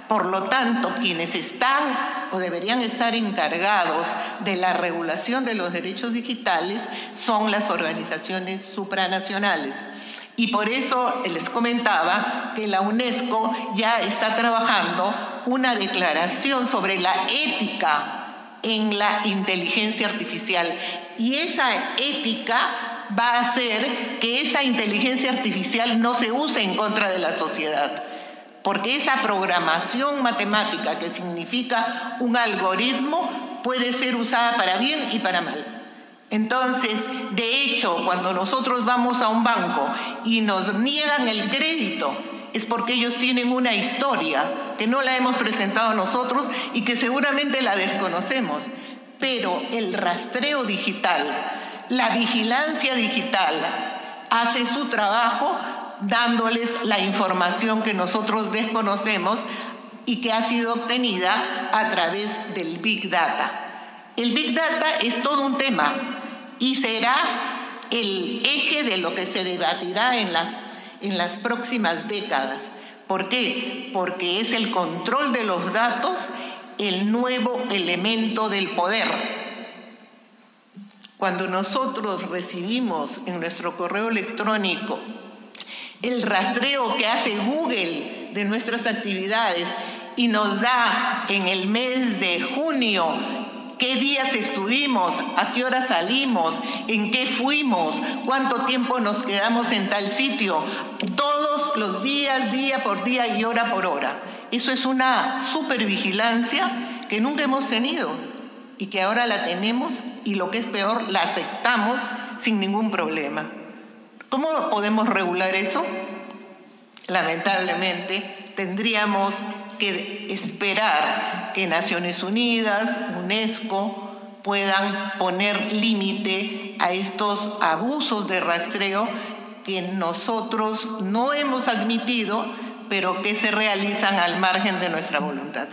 Por lo tanto, quienes están o deberían estar encargados de la regulación de los derechos digitales son las organizaciones supranacionales. Y por eso les comentaba que la UNESCO ya está trabajando una declaración sobre la ética en la inteligencia artificial. Y esa ética va a hacer que esa inteligencia artificial no se use en contra de la sociedad. porque esa programación matemática que significa un algoritmo puede ser usada para bien y para mal. Entonces, de hecho, cuando nosotros vamos a un banco y nos niegan el crédito, es porque ellos tienen una historia que no la hemos presentado nosotros y que seguramente la desconocemos. Pero el rastreo digital, la vigilancia digital, hace su trabajo dándoles la información que nosotros desconocemos y que ha sido obtenida a través del Big Data. El Big Data es todo un tema y será el eje de lo que se debatirá en las próximas décadas. ¿Por qué? Porque es el control de los datos el nuevo elemento del poder. Cuando nosotros recibimos en nuestro correo electrónico el rastreo que hace Google de nuestras actividades y nos da en el mes de junio qué días estuvimos, a qué hora salimos, en qué fuimos, cuánto tiempo nos quedamos en tal sitio, todos los días, día por día y hora por hora. Eso es una supervigilancia que nunca hemos tenido y que ahora la tenemos y lo que es peor, la aceptamos sin ningún problema. ¿Cómo podemos regular eso? Lamentablemente tendríamos que esperar que Naciones Unidas, UNESCO, puedan poner límite a estos abusos de rastreo que nosotros no hemos admitido, pero que se realizan al margen de nuestra voluntad.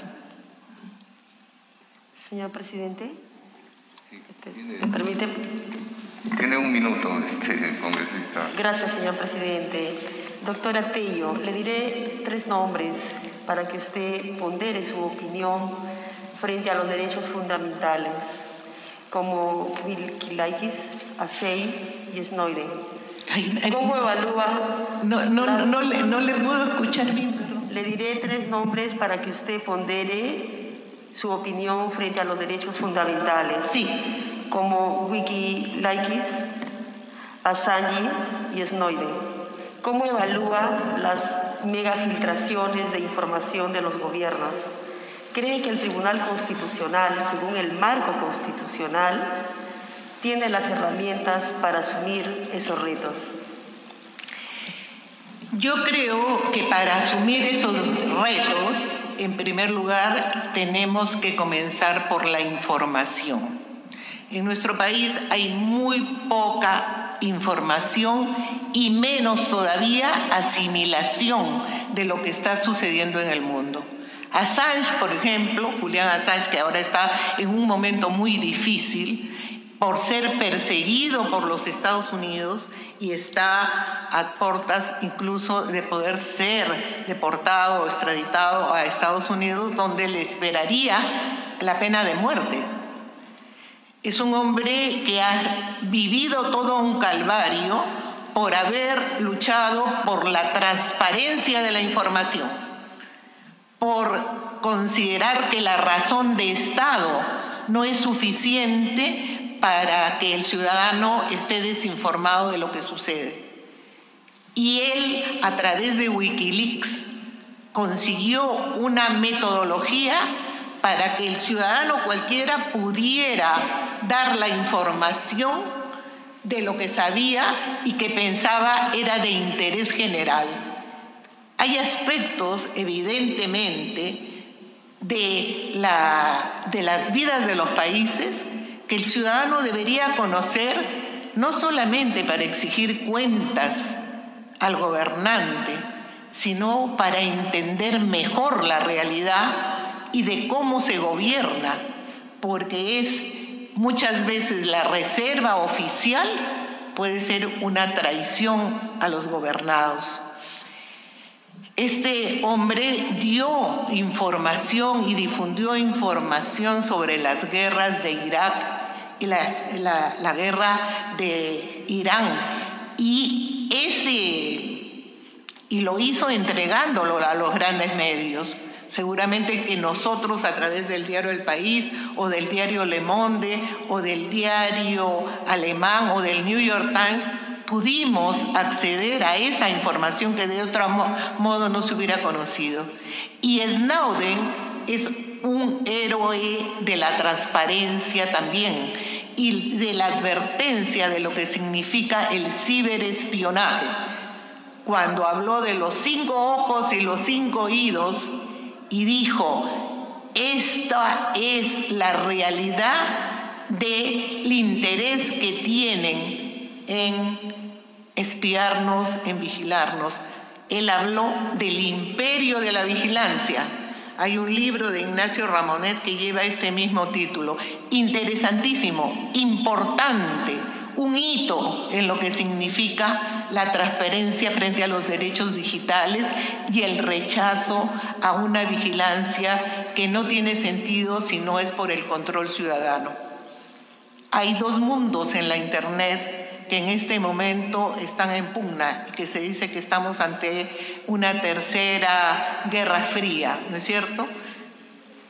Señor presidente, ¿me permite? Tiene un minuto, congresista. Gracias, señor presidente. Doctora Tello, le diré 3 nombres para que usted pondere su opinión frente a los derechos fundamentales, como Wikileaks, Assange y Snowden. ¿Cómo evalúa? No le puedo escuchar bien, perdón. Le diré 3 nombres para que usted pondere su opinión frente a los derechos fundamentales. Sí. Como Wikileaks, Assange y Snowden. ¿Cómo evalúa las megafiltraciones de información de los gobiernos? ¿Cree que el Tribunal Constitucional, según el marco constitucional, tiene las herramientas para asumir esos retos? Yo creo que para asumir esos retos, en primer lugar, tenemos que comenzar por la información. En nuestro país hay muy poca información y menos todavía asimilación de lo que está sucediendo en el mundo. Assange, por ejemplo, Julian Assange, que ahora está en un momento muy difícil por ser perseguido por los Estados Unidos y está a portas incluso de poder ser deportado o extraditado a Estados Unidos, donde le esperaría la pena de muerte. Es un hombre que ha vivido todo un calvario por haber luchado por la transparencia de la información, por considerar que la razón de Estado no es suficiente para que el ciudadano esté desinformado de lo que sucede. Y él, a través de Wikileaks, consiguió una metodología para que el ciudadano cualquiera pudiera dar la información de lo que sabía y que pensaba era de interés general. Hay aspectos, evidentemente, de las vidas de los países que el ciudadano debería conocer, no solamente para exigir cuentas al gobernante, sino para entender mejor la realidad y de cómo se gobierna, porque es muchas veces la reserva oficial puede ser una traición a los gobernados. Este hombre dio información y difundió información sobre las guerras de Irak y la guerra de Irán, y lo hizo entregándolo a los grandes medios. Seguramente que nosotros, a través del diario El País o del diario Le Monde o del diario alemán o del New York Times, pudimos acceder a esa información que de otro modo no se hubiera conocido. Y Snowden es un héroe de la transparencia también y de la advertencia de lo que significa el ciberespionaje. Cuando habló de los 5 ojos y los 5 oídos y dijo: esta es la realidad del interés que tienen en espiarnos, en vigilarnos. Él habló del imperio de la vigilancia. Hay un libro de Ignacio Ramonet que lleva este mismo título. Interesantísimo, importante, un hito en lo que significa la transparencia frente a los derechos digitales y el rechazo a una vigilancia que no tiene sentido si no es por el control ciudadano. Hay 2 mundos en la Internet que en este momento están en pugna, que se dice que estamos ante una tercera guerra fría, ¿no es cierto?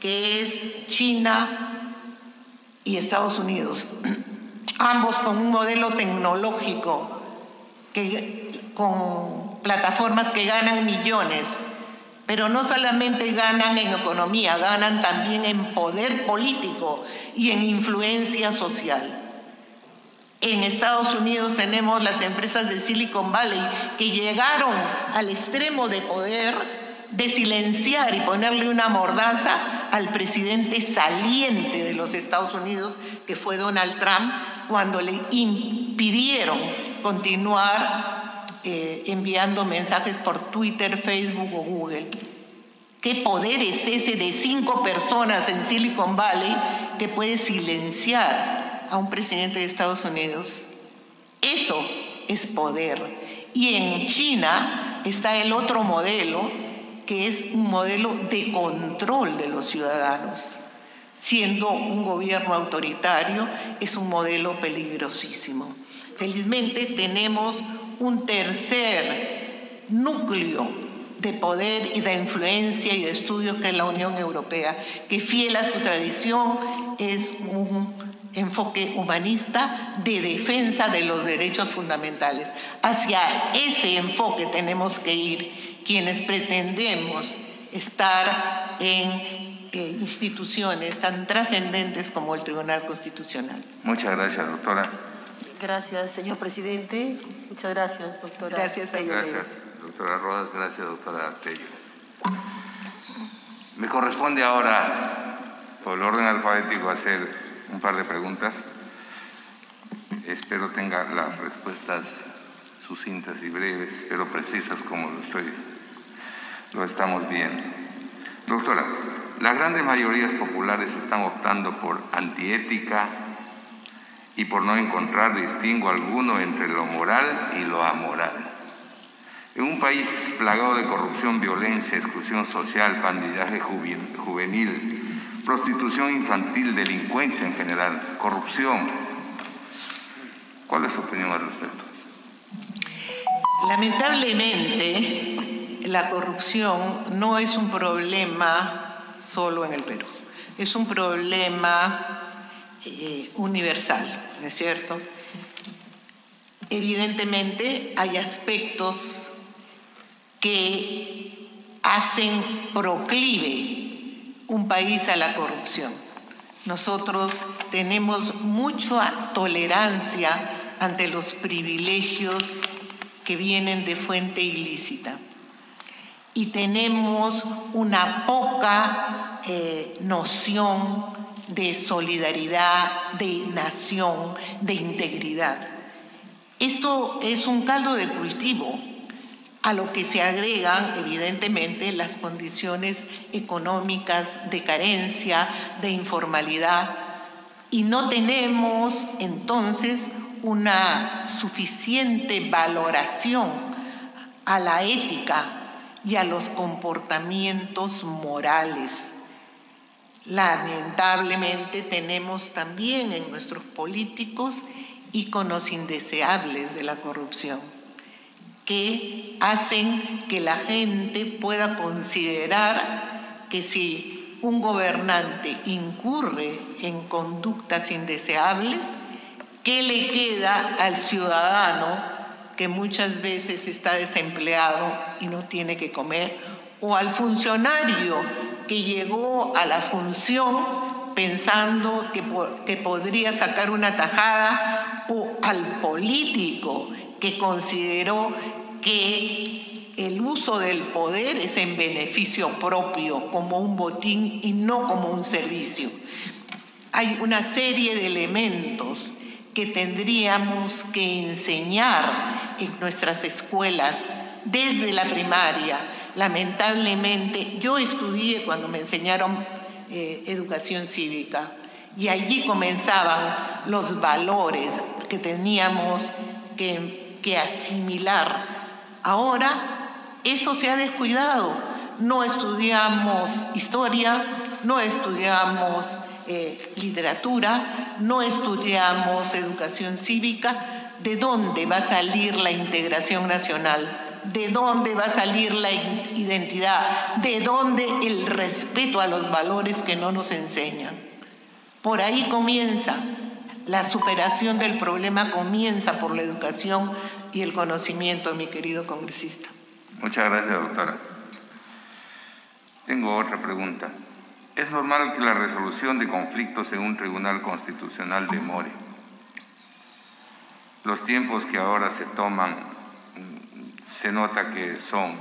Que es China y Estados Unidos, ambos con un modelo tecnológico, con plataformas que ganan millones, pero no solamente ganan en economía, ganan también en poder político y en influencia social. En Estados Unidos tenemos las empresas de Silicon Valley que llegaron al extremo de poder de silenciar y ponerle una mordaza al presidente saliente de los Estados Unidos, que fue Donald Trump, cuando le impidieron continuar enviando mensajes por Twitter, Facebook o Google. ¿Qué poder es ese de 5 personas en Silicon Valley que puede silenciar a un presidente de Estados Unidos? Eso es poder. Y en China está el otro modelo, que es un modelo de control de los ciudadanos. Siendo un gobierno autoritario, es un modelo peligrosísimo. Felizmente tenemos un tercer núcleo de poder y de influencia y de estudio, que es la Unión Europea, que fiel a su tradición es un enfoque humanista de defensa de los derechos fundamentales. Hacia ese enfoque tenemos que ir quienes pretendemos estar en instituciones tan trascendentes como el Tribunal Constitucional. Muchas gracias, doctora. Gracias, señor presidente. Muchas gracias, doctora. Gracias, gracias, doctora Rodas. Gracias, doctora Tello. Me corresponde ahora, por el orden alfabético, hacer un par de preguntas. Espero tenga las respuestas sucintas y breves, pero precisas como lo estamos viendo. Doctora, las grandes mayorías populares están optando por antiética y por no encontrar distingo alguno entre lo moral y lo amoral. En un país plagado de corrupción, violencia, exclusión social, pandillaje juvenil, prostitución infantil, delincuencia en general, corrupción, ¿cuál es su opinión al respecto? Lamentablemente, la corrupción no es un problema solo en el Perú, es un problema universal, ¿no es cierto? Evidentemente hay aspectos que hacen proclive un país a la corrupción. Nosotros tenemos mucha tolerancia ante los privilegios que vienen de fuente ilícita y tenemos una poca noción de solidaridad, de nación, de integridad. Esto es un caldo de cultivo a lo que se agregan evidentemente las condiciones económicas de carencia, de informalidad, y no tenemos entonces una suficiente valoración a la ética y a los comportamientos morales. Lamentablemente tenemos también en nuestros políticos íconos indeseables de la corrupción, que hacen que la gente pueda considerar que si un gobernante incurre en conductas indeseables, ¿qué le queda al ciudadano que muchas veces está desempleado y no tiene que comer, o al funcionario que llegó a la función pensando que podría sacar una tajada, o al político que consideró que el uso del poder es en beneficio propio, como un botín y no como un servicio. Hay una serie de elementos que tendríamos que enseñar en nuestras escuelas desde la primaria. Lamentablemente, yo estudié cuando me enseñaron educación cívica, y allí comenzaban los valores que teníamos que asimilar. Ahora eso se ha descuidado. No estudiamos historia, no estudiamos literatura, no estudiamos educación cívica. ¿De dónde va a salir la integración nacional? ¿De dónde va a salir la identidad? ¿De dónde el respeto a los valores que no nos enseñan? Por ahí comienza. La superación del problema comienza por la educación y el conocimiento, mi querido congresista. Muchas gracias, doctora. Tengo otra pregunta. ¿Es normal que la resolución de conflictos en un tribunal constitucional demore? Los tiempos que ahora se toman se nota que son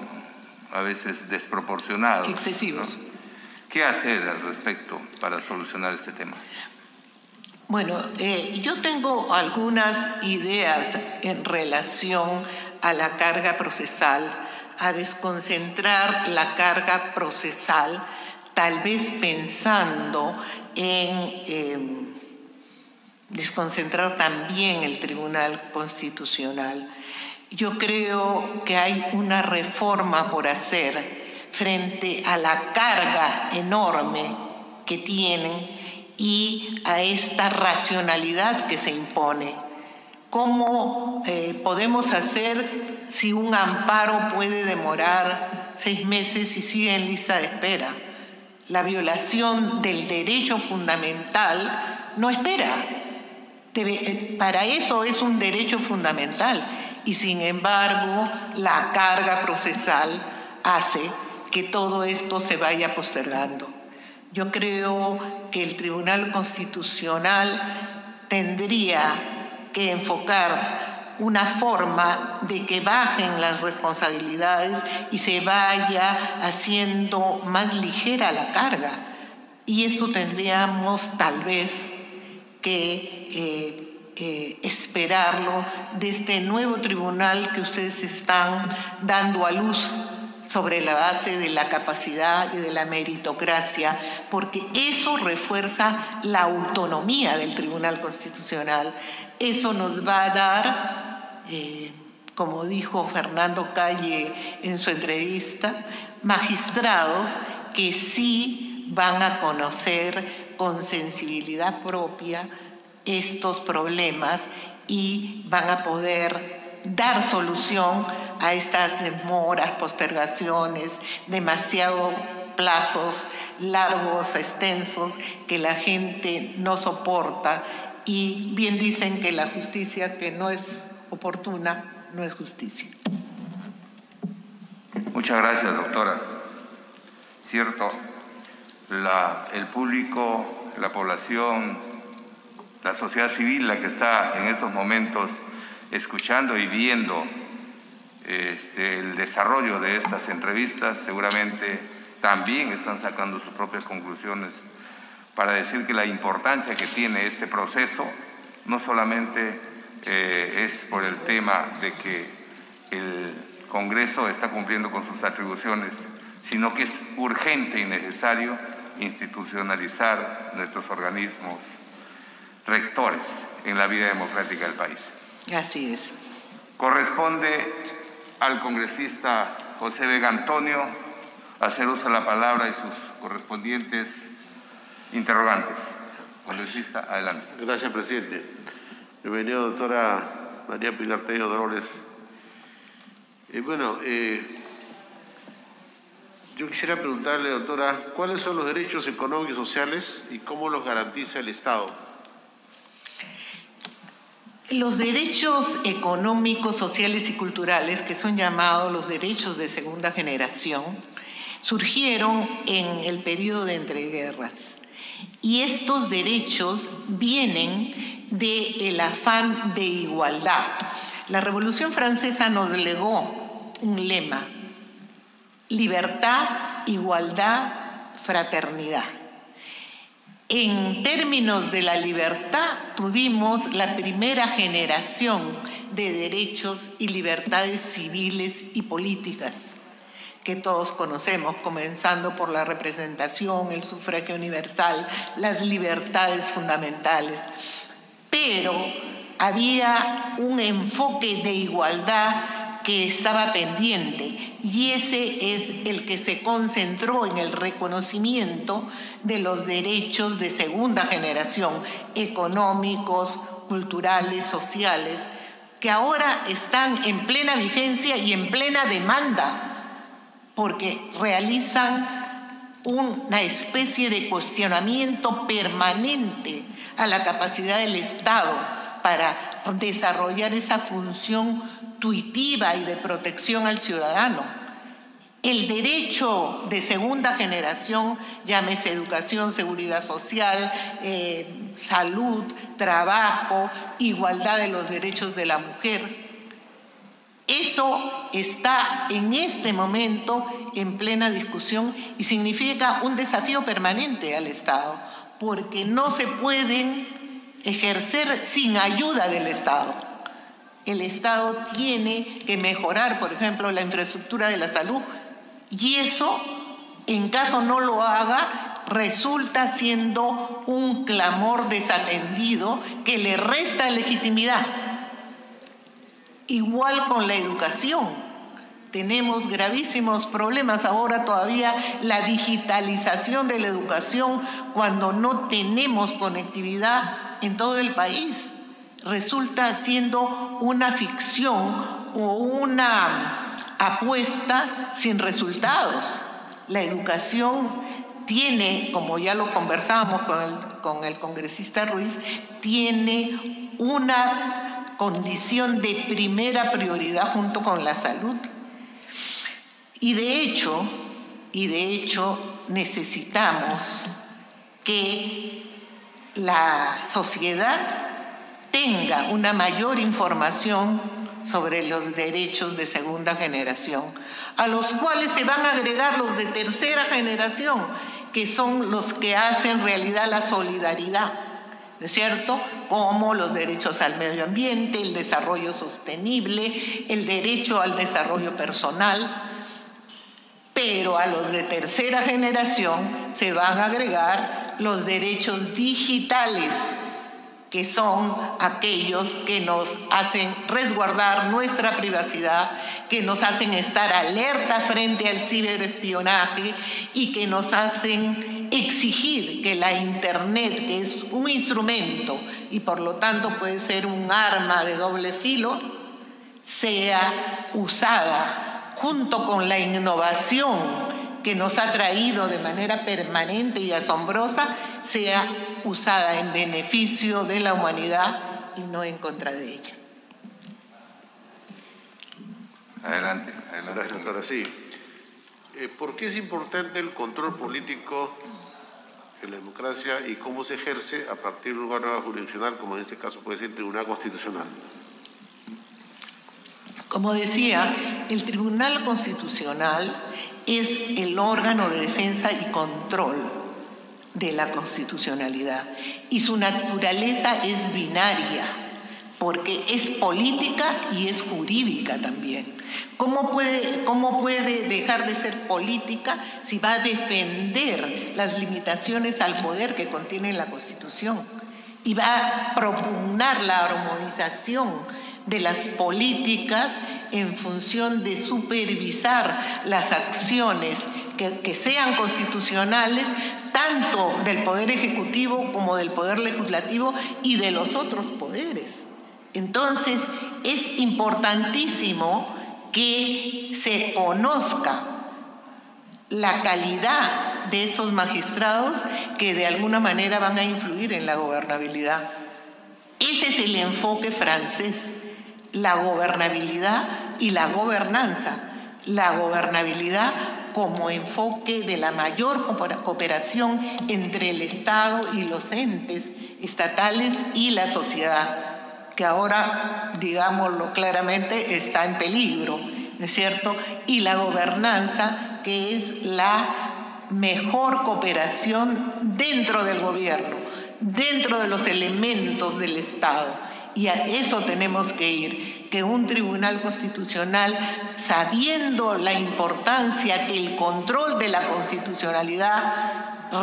a veces desproporcionados. Excesivos. ¿No? ¿Qué hacer al respecto para solucionar este tema? Bueno, yo tengo algunas ideas en relación a la carga procesal, a desconcentrar la carga procesal, tal vez pensando en desconcentrar también el Tribunal Constitucional. Yo creo que hay una reforma por hacer frente a la carga enorme que tienen y a esta racionalidad que se impone. ¿Cómo podemos hacer si un amparo puede demorar 6 meses y sigue en lista de espera? La violación del derecho fundamental no espera. Para eso es un derecho fundamental, y sin embargo la carga procesal hace que todo esto se vaya postergando. Yo creo que el Tribunal Constitucional tendría que enfocar una forma de que bajen las responsabilidades y se vaya haciendo más ligera la carga. Y esto tendríamos tal vez que esperarlo de este nuevo tribunal que ustedes están dando a luz sobre la base de la capacidad y de la meritocracia, porque eso refuerza la autonomía del Tribunal Constitucional. Eso nos va a dar, como dijo Fernando Calle en su entrevista, magistrados que sí van a conocer con sensibilidad propia estos problemas y van a poder dar solución a estas demoras, postergaciones, demasiados plazos largos, extensos, que la gente no soporta. Y bien dicen que la justicia que no es oportuna no es justicia. Muchas gracias, doctora. Cierto, el público, la población, la sociedad civil, la que está en estos momentos escuchando y viendo el desarrollo de estas entrevistas, seguramente también están sacando sus propias conclusiones para decir que la importancia que tiene este proceso no solamente es por el tema de que el Congreso está cumpliendo con sus atribuciones, sino que es urgente y necesario institucionalizar nuestros organismos rectores en la vida democrática del país. Así es. Corresponde al congresista José Vega Antonio hacer uso de la palabra y sus correspondientes interrogantes. Congresista, adelante. Gracias, presidente. Bienvenida, doctora María Pilar Tello Dolores. Yo quisiera preguntarle, doctora, ¿cuáles son los derechos económicos y sociales y cómo los garantiza el Estado? Los derechos económicos, sociales y culturales, que son llamados los derechos de segunda generación, surgieron en el periodo de entreguerras. Y estos derechos vienen del afán de igualdad. La Revolución Francesa nos legó un lema: libertad, igualdad, fraternidad. En términos de la libertad, tuvimos la primera generación de derechos y libertades civiles y políticas que todos conocemos, comenzando por la representación, el sufragio universal, las libertades fundamentales. Pero había un enfoque de igualdad que estaba pendiente, y ese es el que se concentró en el reconocimiento de los derechos de segunda generación, económicos, culturales, sociales, que ahora están en plena vigencia y en plena demanda, porque realizan una especie de cuestionamiento permanente a la capacidad del Estado para desarrollar esa función tuitiva y de protección al ciudadano. El derecho de segunda generación, llámese educación, seguridad social, salud, trabajo, igualdad de los derechos de la mujer, eso está en este momento en plena discusión y significa un desafío permanente al Estado, porque no se pueden ejercer sin ayuda del Estado. El Estado tiene que mejorar, por ejemplo, la infraestructura de la salud, y eso, en caso no lo haga, resulta siendo un clamor desatendido que le resta legitimidad. Igual con la educación. Tenemos gravísimos problemas ahora todavía, la digitalización de la educación, cuando no tenemos conectividad en todo el país. Resulta siendo una ficción o una apuesta sin resultados. La educación tiene, como ya lo conversábamos con el congresista Ruiz, tiene una condición de primera prioridad junto con la salud. Y de hecho necesitamos que la sociedad tenga una mayor información sobre los derechos de segunda generación, a los cuales se van a agregar los de tercera generación, que son los que hacen realidad la solidaridad, ¿no es cierto? Como los derechos al medio ambiente, el desarrollo sostenible, el derecho al desarrollo personal. Pero a los de tercera generación se van a agregar los derechos digitales, que son aquellos que nos hacen resguardar nuestra privacidad, que nos hacen estar alerta frente al ciberespionaje y que nos hacen exigir que la Internet, que es un instrumento y por lo tanto puede ser un arma de doble filo, sea usada junto con la innovación que nos ha traído de manera permanente y asombrosa, sea usada en beneficio de la humanidad y no en contra de ella. Adelante. Gracias, doctora. Sí. ¿Por qué es importante el control político en la democracia y cómo se ejerce a partir de un órgano jurisdiccional, como en este caso puede ser el Tribunal Constitucional? Como decía, el Tribunal Constitucional es el órgano de defensa y control de la constitucionalidad, y su naturaleza es binaria, porque es política y es jurídica también. ¿Cómo puede dejar de ser política si va a defender las limitaciones al poder que contiene la Constitución y va a propugnar la armonización de las políticas en función de supervisar las acciones que sean constitucionales, tanto del Poder Ejecutivo como del Poder Legislativo y de los otros poderes? Entonces, es importantísimo que se conozca la calidad de estos magistrados que de alguna manera van a influir en la gobernabilidad Ese es el enfoque francés, la gobernabilidad y la gobernanza. La gobernabilidad como enfoque de la mayor cooperación entre el Estado y los entes estatales y la sociedad, que ahora, digámoslo claramente, está en peligro, ¿no es cierto? Y la gobernanza, que es la mejor cooperación dentro del gobierno, dentro de los elementos del Estado. Y a eso tenemos que ir, que un tribunal constitucional, sabiendo la importancia que el control de la constitucionalidad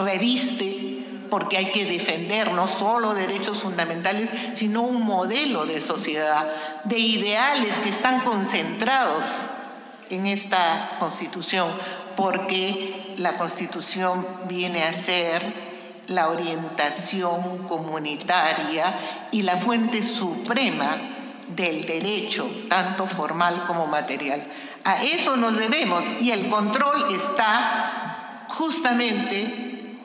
reviste, porque hay que defender no solo derechos fundamentales, sino un modelo de sociedad, de ideales que están concentrados en esta Constitución, porque la Constitución viene a ser la orientación comunitaria y la fuente suprema del derecho, tanto formal como material. A eso nos debemos, y el control está justamente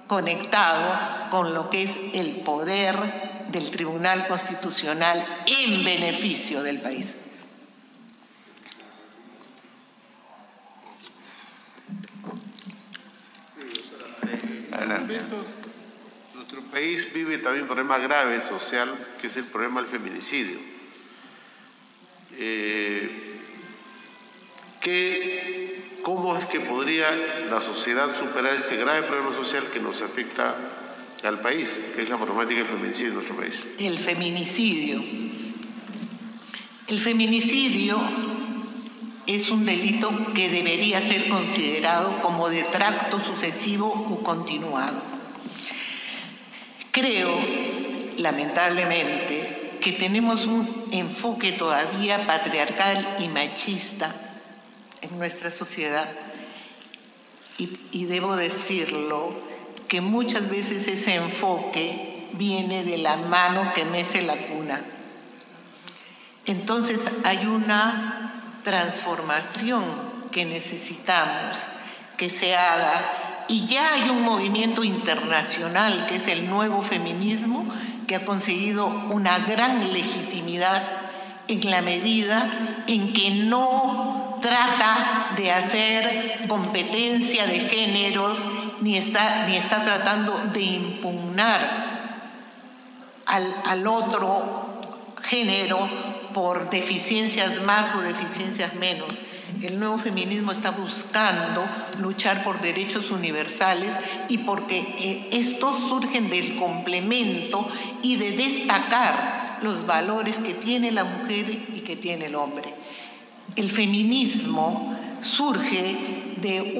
conectado con lo que es el poder del Tribunal Constitucional en beneficio del país. Adelante. Nuestro país vive también un problema grave social, que es el problema del feminicidio. ¿Cómo es que podría la sociedad superar este grave problema social que nos afecta al país, que es la problemática del feminicidio en nuestro país? El feminicidio. El feminicidio es un delito que debería ser considerado como de tracto sucesivo o continuado. Creo, lamentablemente, que tenemos un enfoque todavía patriarcal y machista en nuestra sociedad, y debo decirlo, que muchas veces ese enfoque viene de la mano que mece la cuna. Entonces hay una transformación que necesitamos que se haga, y ya hay un movimiento internacional que es el nuevo feminismo, que ha conseguido una gran legitimidad en la medida en que no trata de hacer competencia de géneros, ni está tratando de impugnar al otro género por deficiencias más o deficiencias menos. El nuevo feminismo está buscando luchar por derechos universales, y porque estos surgen del complemento y de destacar los valores que tiene la mujer y que tiene el hombre. El feminismo surge de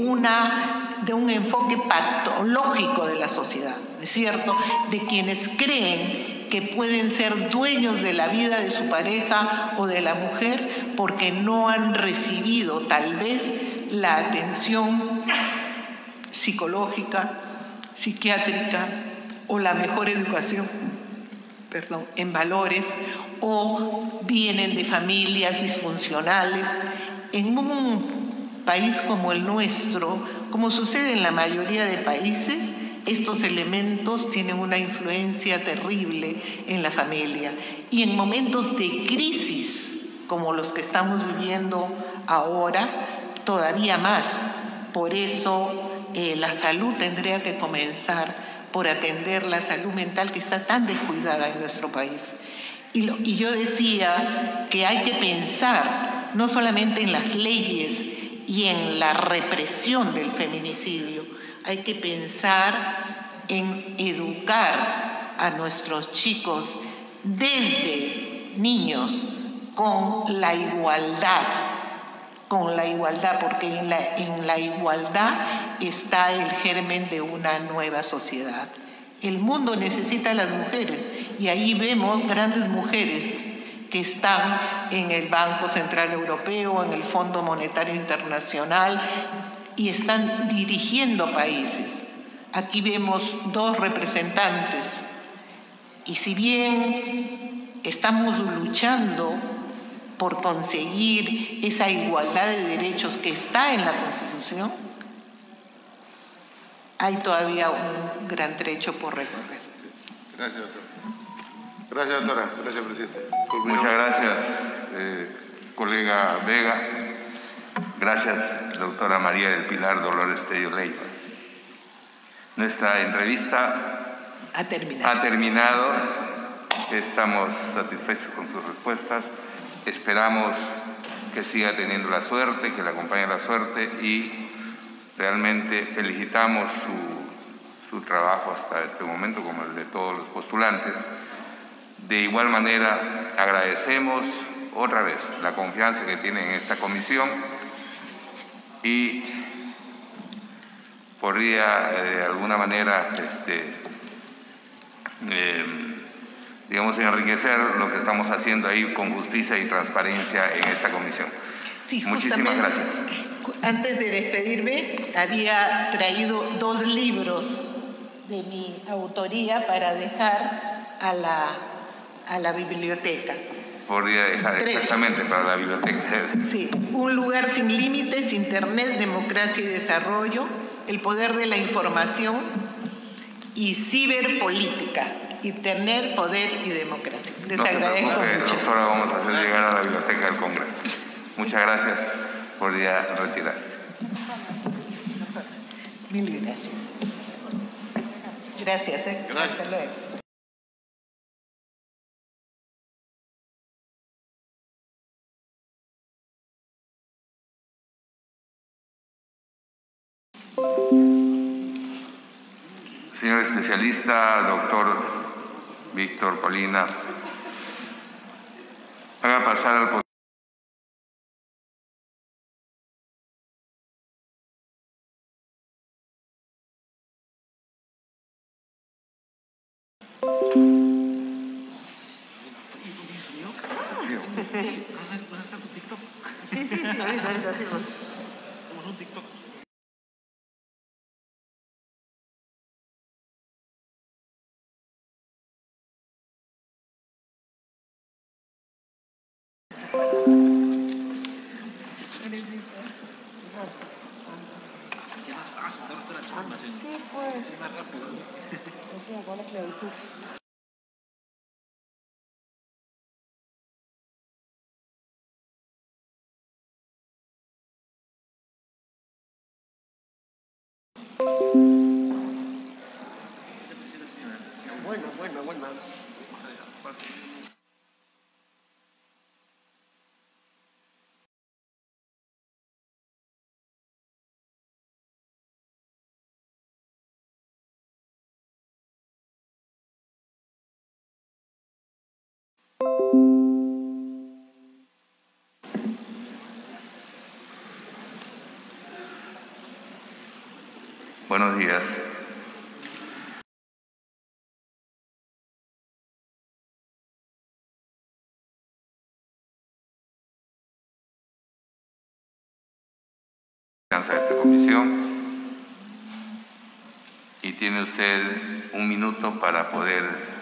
un enfoque patológico de la sociedad, ¿no es cierto?, de quienes creen que pueden ser dueños de la vida de su pareja o de la mujer porque no han recibido tal vez la atención psicológica, psiquiátrica o la mejor educación, en valores, o vienen de familias disfuncionales. En un país como el nuestro, como sucede en la mayoría de países, estos elementos tienen una influencia terrible en la familia, y en momentos de crisis como los que estamos viviendo ahora, todavía más. Por eso la salud tendría que comenzar por atender la salud mental, que está tan descuidada en nuestro país. Y yo decía que hay que pensar no solamente en las leyes y en la represión del feminicidio, hay que pensar en educar a nuestros chicos desde niños con la igualdad, porque en la igualdad está el germen de una nueva sociedad. El mundo necesita a las mujeres, y ahí vemos grandes mujeres que están en el Banco Central Europeo, en el Fondo Monetario Internacional, y están dirigiendo países. Aquí vemos dos representantes, y si bien estamos luchando por conseguir esa igualdad de derechos que está en la Constitución, hay todavía un gran trecho por recorrer. Gracias, doctor. Gracias, doctora. Gracias, presidente. Muchas gracias, colega Vega. Gracias, doctora María del Pilar Dolores Tello Leiva. Nuestra entrevista ha terminado. Estamos satisfechos con sus respuestas. Esperamos que siga teniendo la suerte, que le acompañe la suerte y realmente felicitamos su trabajo hasta este momento, como el de todos los postulantes. De igual manera, agradecemos otra vez la confianza que tienen en esta comisión y podría de alguna manera digamos, enriquecer lo que estamos haciendo ahí con justicia y transparencia en esta comisión. Sí, muchísimas gracias. Antes de despedirme, había traído 2 libros de mi autoría para dejar a la biblioteca. Podría dejar 3. Exactamente para la biblioteca. Sí, Un lugar sin límites, Internet, democracia y desarrollo, el poder de la información y ciberpolítica, Internet, poder y democracia. Les agradezco mucho. Doctora, vamos a hacer llegar a la biblioteca del Congreso. Muchas gracias. Podría retirarse. Mil gracias. Gracias. Hasta luego. Señor especialista, doctor Víctor Colina, haga pasar al ¿Vas a estar con TikTok? Sí, ahorita hacemos. Hacemos un TikTok. Qué más fácil, doctora chamba. Sí, pues. Sí, más rápido. ¿Cuál es la actitud? Bueno. Buenos días. A esta comisión y tiene usted 1 minuto para poder